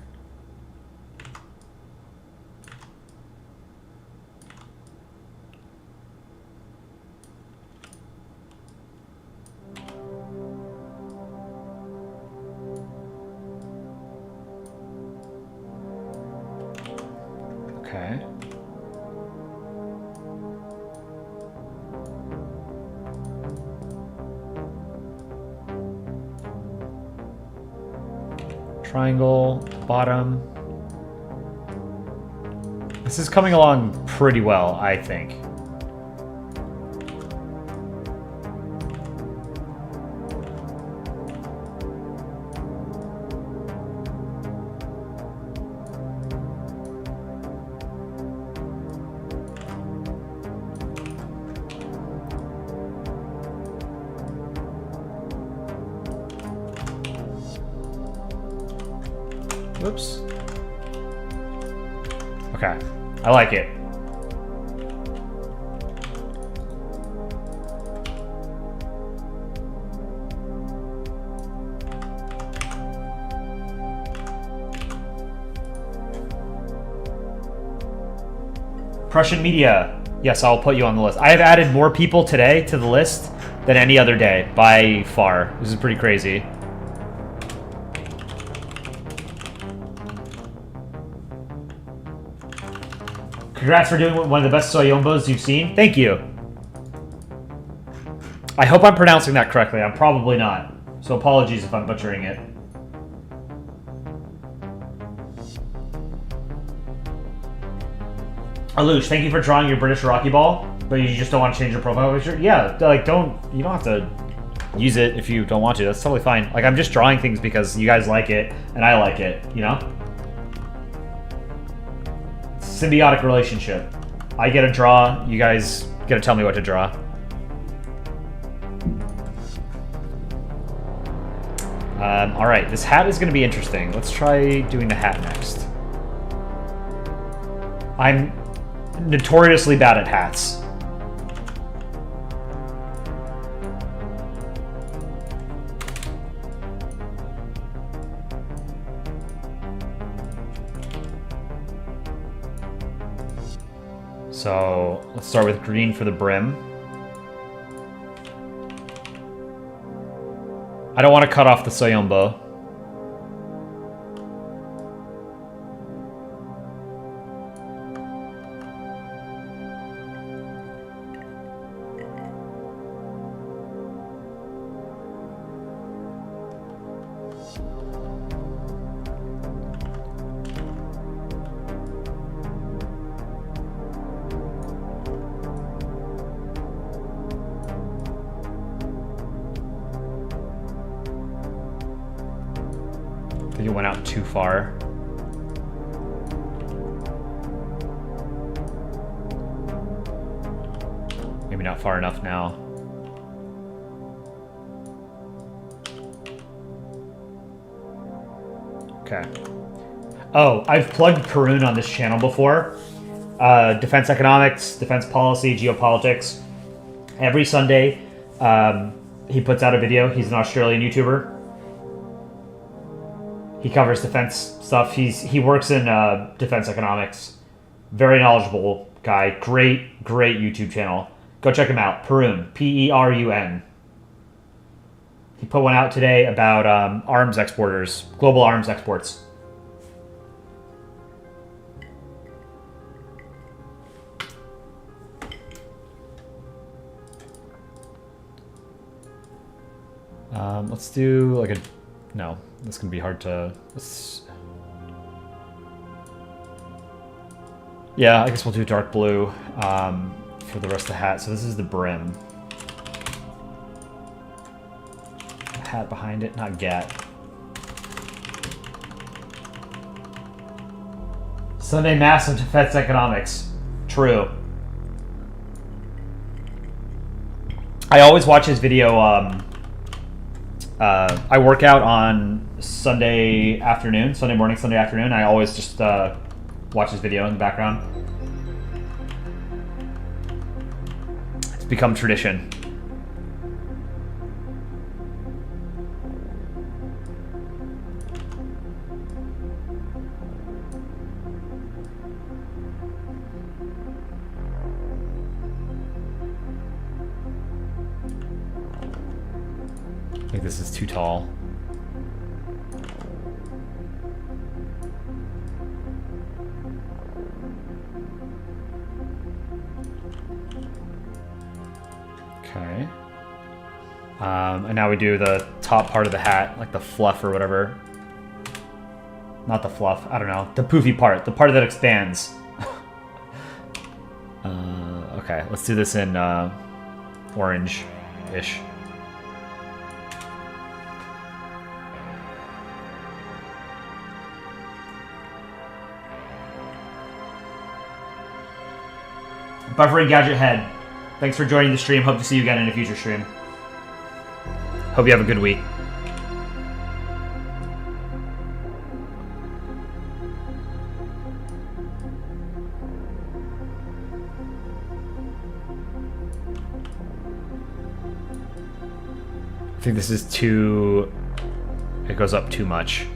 A: Okay. Triangle, bottom. This is coming along pretty well, I think. Whoops. Okay, I like it. Prussian media. Yes, I'll put you on the list. I have added more people today to the list than any other day, by far. This is pretty crazy. Congrats for doing one of the best soyombos you've seen. Thank you. I hope I'm pronouncing that correctly. I'm probably not. So apologies if I'm butchering it. Alush, thank you for drawing your British Rocky Ball, but you just don't want to change your profile picture? Yeah, like you don't have to use it if you don't want to. That's totally fine. Like, I'm just drawing things because you guys like it and I like it, you know? Symbiotic relationship. I get to draw, you guys get to tell me what to draw. Alright, this hat is going to be interesting. Let's try doing the hat next. I'm notoriously bad at hats. So let's start with green for the brim. I don't want to cut off the soyombo. I think it went out too far. Maybe not far enough now. Okay. Oh, I've plugged Perun on this channel before. Defense economics, defense policy, geopolitics. Every Sunday, he puts out a video. He's an Australian YouTuber. He covers defense stuff. He works in defense economics. Very knowledgeable guy. Great YouTube channel. Go check him out. Perun. Perun. He put one out today about arms exporters. Global arms exports. Let's do like a... No, that's going to be hard to... Yeah, I guess we'll do dark blue for the rest of the hat. So this is the brim. Hat behind it, not get. Sunday Mass of Defense Economics. True. I always watch his video. I work out on Sunday afternoon, Sunday morning, Sunday afternoon. I always just watch his video in the background. It's become tradition. I think this is too tall. And now we do the top part of the hat, like the fluff or whatever. Not the fluff, I don't know. The poofy part, the part that expands. Okay, let's do this in orange-ish. Buffering Gadget Head, thanks for joining the stream. Hope to see you again in a future stream. Hope you have a good week. I think this is too... It goes up too much.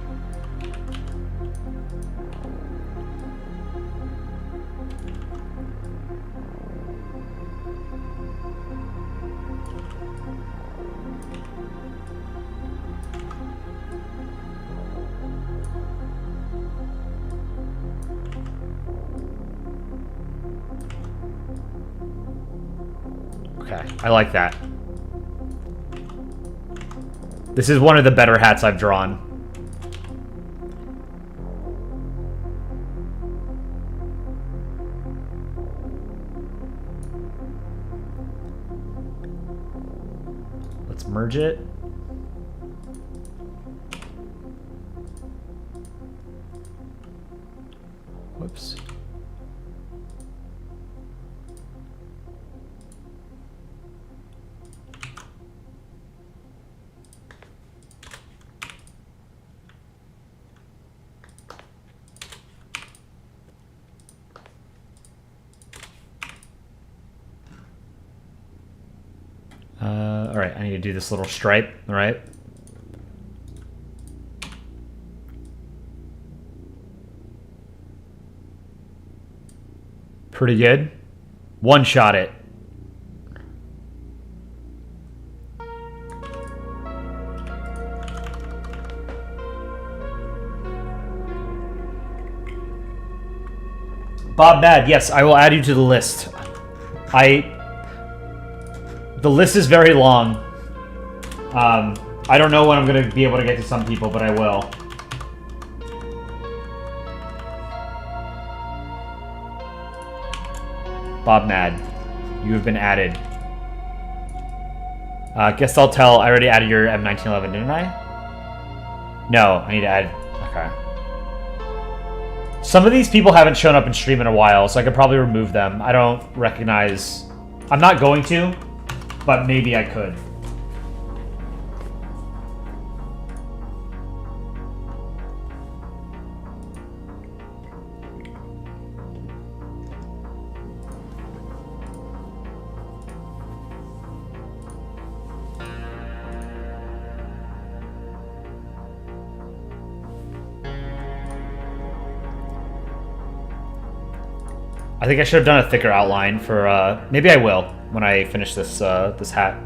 A: Okay, I like that. This is one of the better hats I've drawn. Let's merge it. Whoops. All right, I need to do this little stripe, all right? Pretty good. One shot it. Bob Mad, yes, I will add you to the list. The list is very long. I don't know when I'm going to be able to get to some people, but I will. Bob Mad, you have been added. Guess I'll tell. I already added your M1911, didn't I? No, I need to add. Okay. Some of these people haven't shown up in stream in a while, so I could probably remove them. I don't recognize... I'm not going to, but maybe I could. I think I should have done a thicker outline for, maybe I will when I finish this, this hat.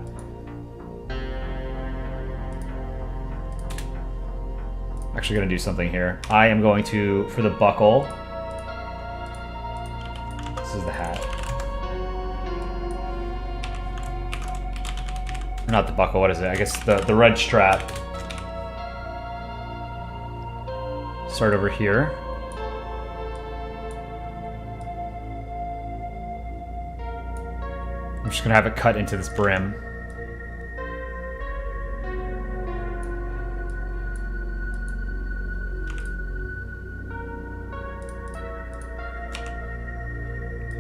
A: Actually gonna do something here. I am going to, for the buckle, this is the hat. Not the buckle, what is it? I guess the red strap. Start over here. I'm just gonna have it cut into this brim.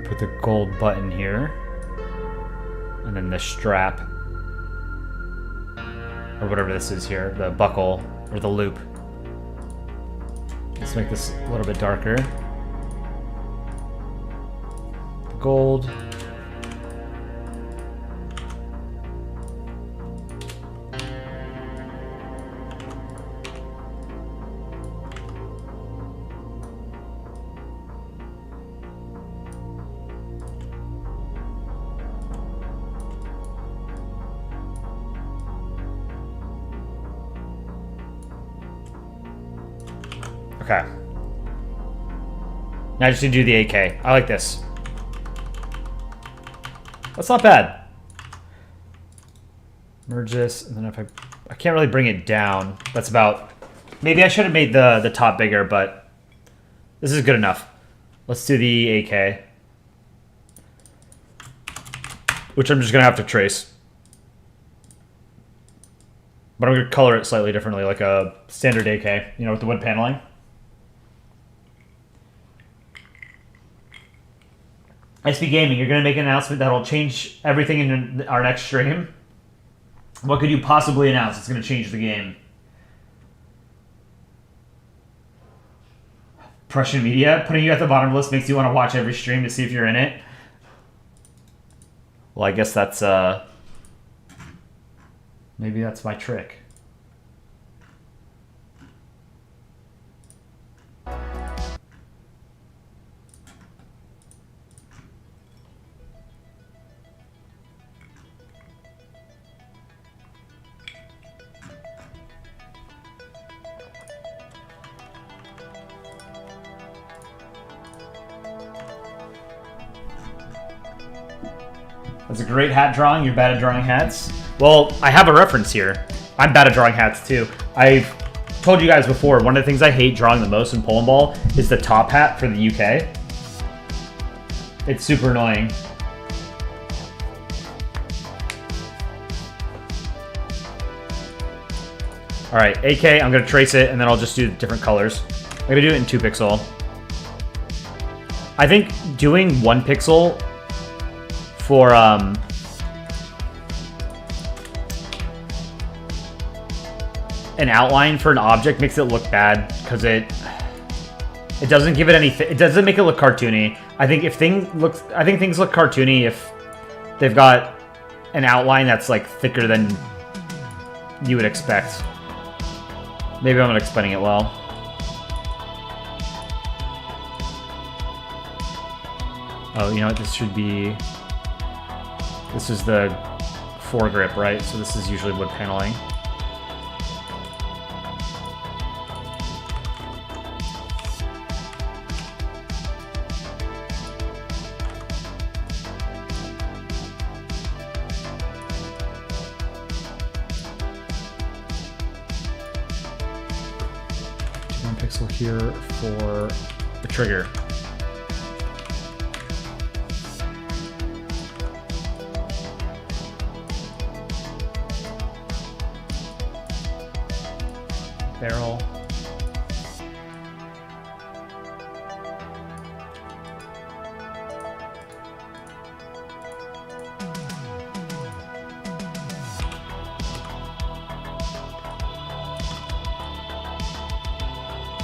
A: Put the gold button here. And then the strap. Or whatever this is here, the buckle, or the loop. Let's make this a little bit darker. Gold. Okay. Now I just need to do the AK. I like this. That's not bad. Merge this, and then if I can't really bring it down. That's about, maybe I should have made the top bigger, but this is good enough. Let's do the AK, which I'm just gonna have to trace. But I'm gonna color it slightly differently, like a standard AK, you know, with the wood paneling. SB Gaming, you're gonna make an announcement that'll change everything in our next stream. What could you possibly announce? It's going to change the game. Prussian media, putting you at the bottom of the list makes you want to watch every stream to see if you're in it. Well, I guess that's, maybe that's my trick. That's a great hat drawing. You're bad at drawing hats. Well, I have a reference here. I'm bad at drawing hats too. I've told you guys before, one of the things I hate drawing the most in Polandball is the top hat for the UK. It's super annoying. All right, AK, I'm gonna trace it and then I'll just do different colors. I'm gonna do it in 2 pixel. I think doing 1 pixel for an outline for an object makes it look bad because it doesn't give it any. It doesn't make it look cartoony. I think things look cartoony if they've got an outline that's like thicker than you would expect. Maybe I'm not explaining it well. Oh, you know what? This should be. This is the foregrip, right? So this is usually wood paneling. One pixel here for the trigger. Barrel.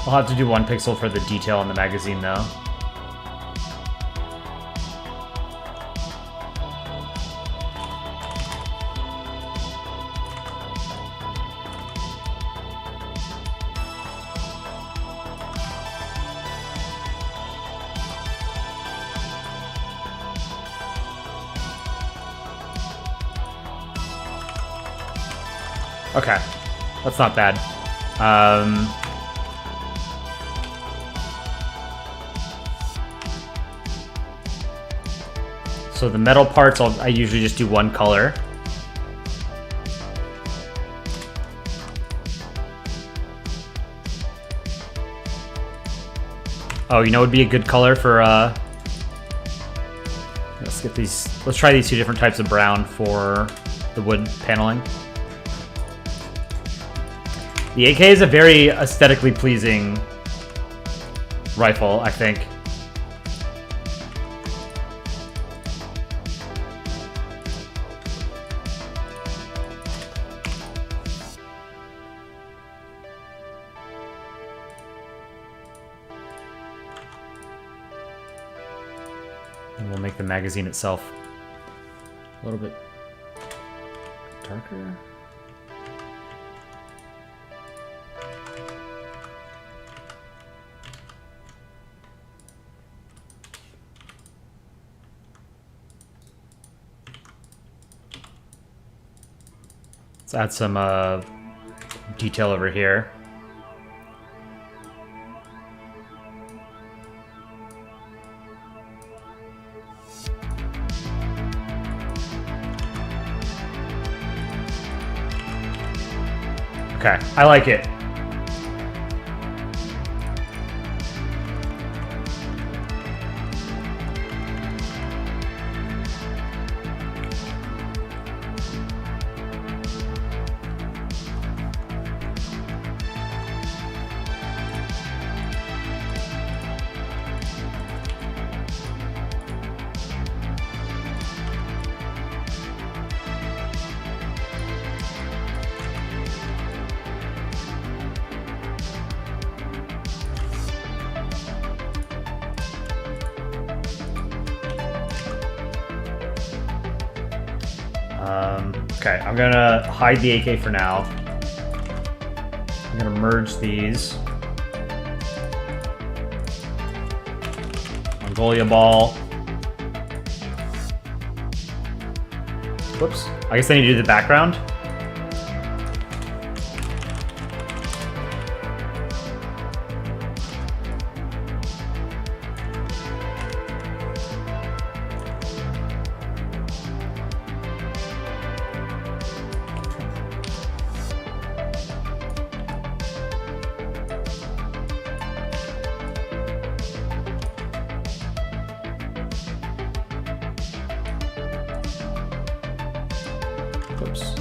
A: I'll have to do 1 pixel for the detail on the magazine though. Okay, that's not bad. So the metal parts, I usually just do 1 color. Oh, you know what would be a good color for, let's get these, let's try these 2 different types of brown for the wood paneling. The AK is a very aesthetically pleasing rifle, I think. And we'll make the magazine itself a little bit darker. Let's add some detail over here. Okay, I like it. Okay, I'm gonna hide the AK for now. I'm gonna merge these. Mongolia ball. Whoops. I guess I need to do the background. Oops.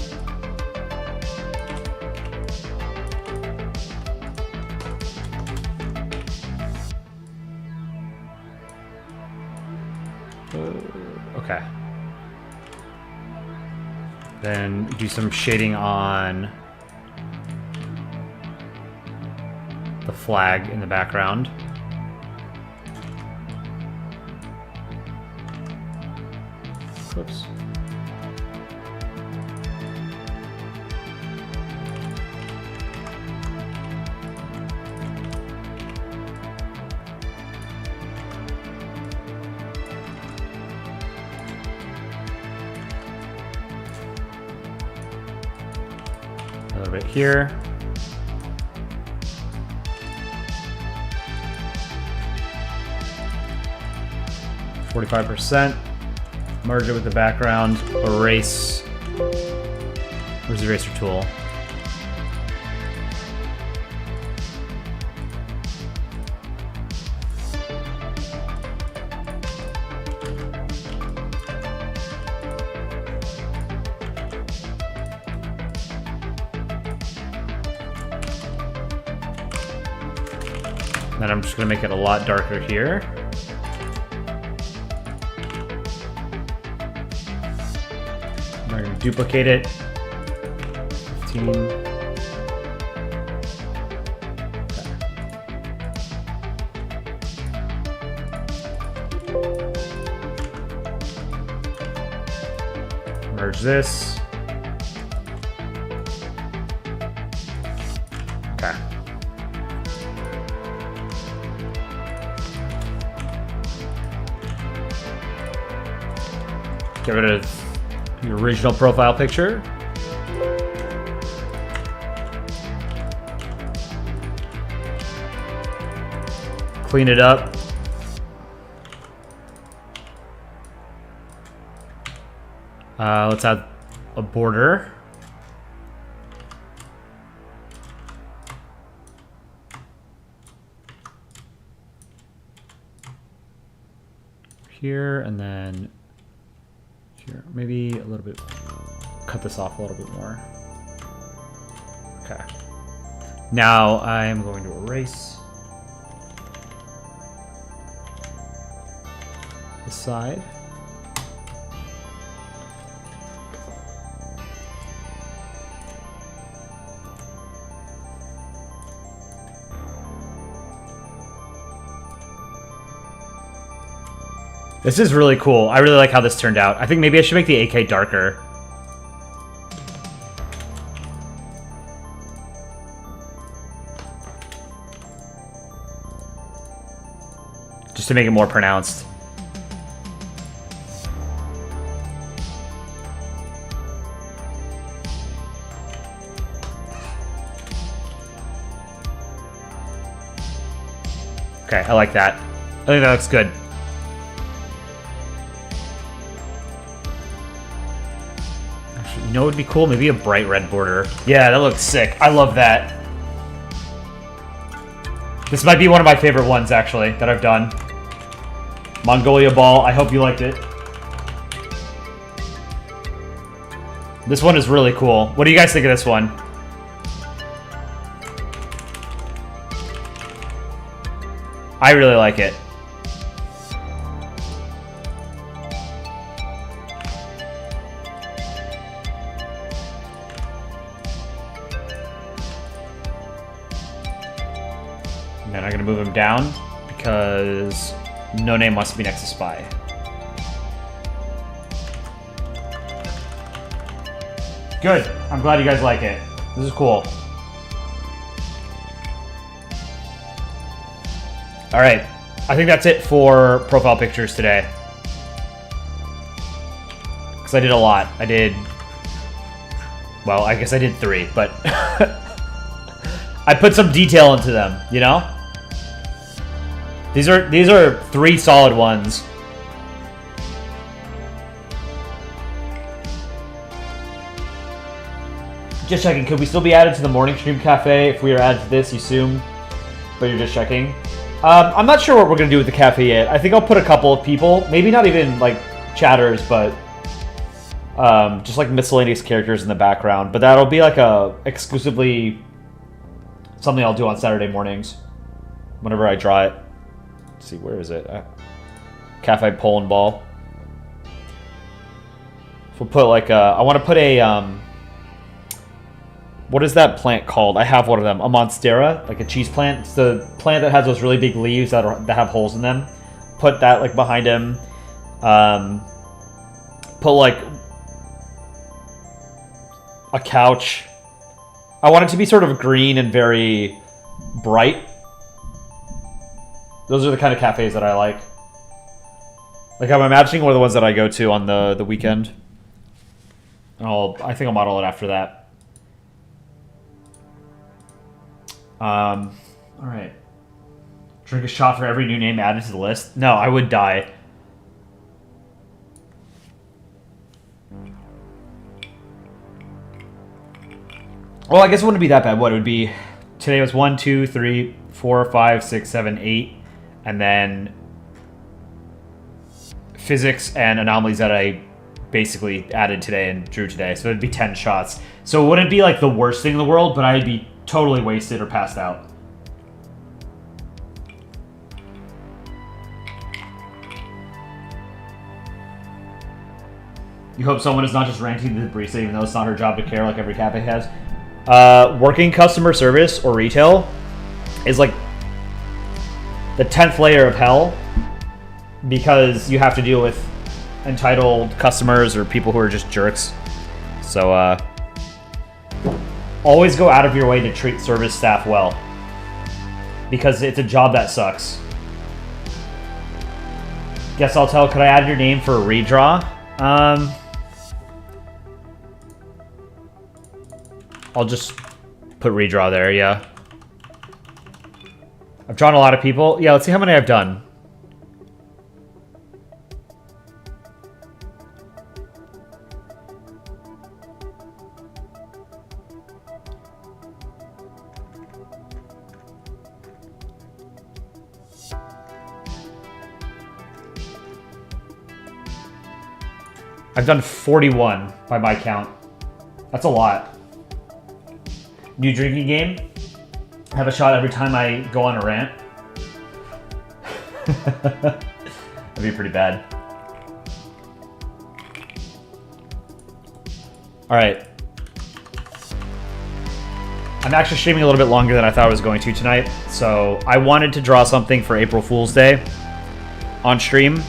A: Okay. Then do some shading on the flag in the background. Whoops. A little bit here. %. Merge it with the background. Erase. Where's the eraser tool? Then I'm just going to make it a lot darker here. I'm going to duplicate it. 15. Okay. Merge this. Okay. Get rid of your original profile picture. Clean it up. Let's add a border. Here and then here, maybe a little bit, cut this off a little bit more. Okay. Now I am going to erase the side. This is really cool. I really like how this turned out. I think maybe I should make the AK darker. Just to make it more pronounced. Okay, I like that. I think that looks good. You know what would be cool? Maybe a bright red border. Yeah, that looks sick. I love that. This might be one of my favorite ones, actually, that I've done. Mongolia Ball. I hope you liked it. This one is really cool. What do you guys think of this one? I really like it. And then I'm going to move him down because no name wants to be next to Spy. Good. I'm glad you guys like it. This is cool. All right. I think that's it for profile pictures today. Because I did a lot. I did... Well, I guess I did 3, but... I put some detail into them, you know? These are 3 solid ones. Just checking, could we still be added to the morning stream cafe if we are added to this, you assume? But you're just checking. I'm not sure what we're going to do with the cafe yet. I think I'll put a couple of people, maybe not even like chatters, but just like miscellaneous characters in the background. But that'll be like a exclusively something I'll do on Saturday mornings whenever I draw it. Let's see, where is it? Cafe Polandball. So we'll put like a, I want to put a, what is that plant called? I have one of them. A monstera, like a cheese plant. It's the plant that has those really big leaves that have holes in them. Put that like behind him. Put like a couch. I want it to be sort of green and very bright. Those are the kind of cafes that I like. Like I'm imagining one of the ones that I go to on the weekend. And I think I'll model it after that. All right. Drink a shot for every new name added to the list. No, I would die. Well, I guess it wouldn't be that bad. What it would be? Today was 1, 2, 3, 4, 5, 6, 7, 8, and then physics and anomalies that I basically added today and drew today. So it'd be 10 shots. So it wouldn't be like the worst thing in the world, but I'd be totally wasted or passed out. You hope someone is not just ranting to the barista, even though it's not her job to care like every cafe has. Working customer service or retail is like the 10th layer of hell because you have to deal with entitled customers or people who are just jerks. So, always go out of your way to treat service staff well. Because it's a job that sucks. Guess I'll tell, could I add your name for a redraw? I'll just put redraw there, yeah. I've drawn a lot of people. Yeah, let's see how many I've done. I've done 41 by my count. That's a lot. New drinking game. Have a shot every time I go on a rant. That'd be pretty bad. Alright. I'm actually streaming a little bit longer than I thought I was going to tonight. So I wanted to draw something for April Fool's Day on stream.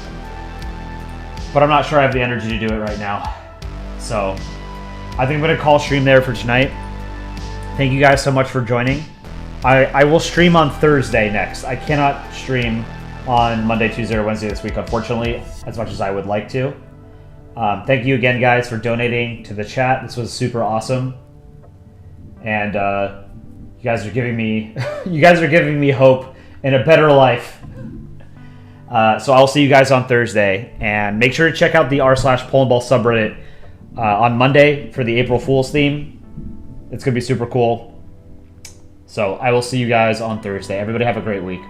A: But I'm not sure I have the energy to do it right now. So I think I'm going to call stream there for tonight. Thank you guys so much for joining. I will stream on Thursday next. I cannot stream on Monday, Tuesday, or Wednesday this week, unfortunately, as much as I would like to. Thank you again, guys, for donating to the chat. This was super awesome. And you guys are giving me hope in a better life. So I'll see you guys on Thursday, and make sure to check out the r/Polandball subreddit on Monday for the April Fool's theme. It's going to be super cool. So I will see you guys on Thursday. Everybody have a great week.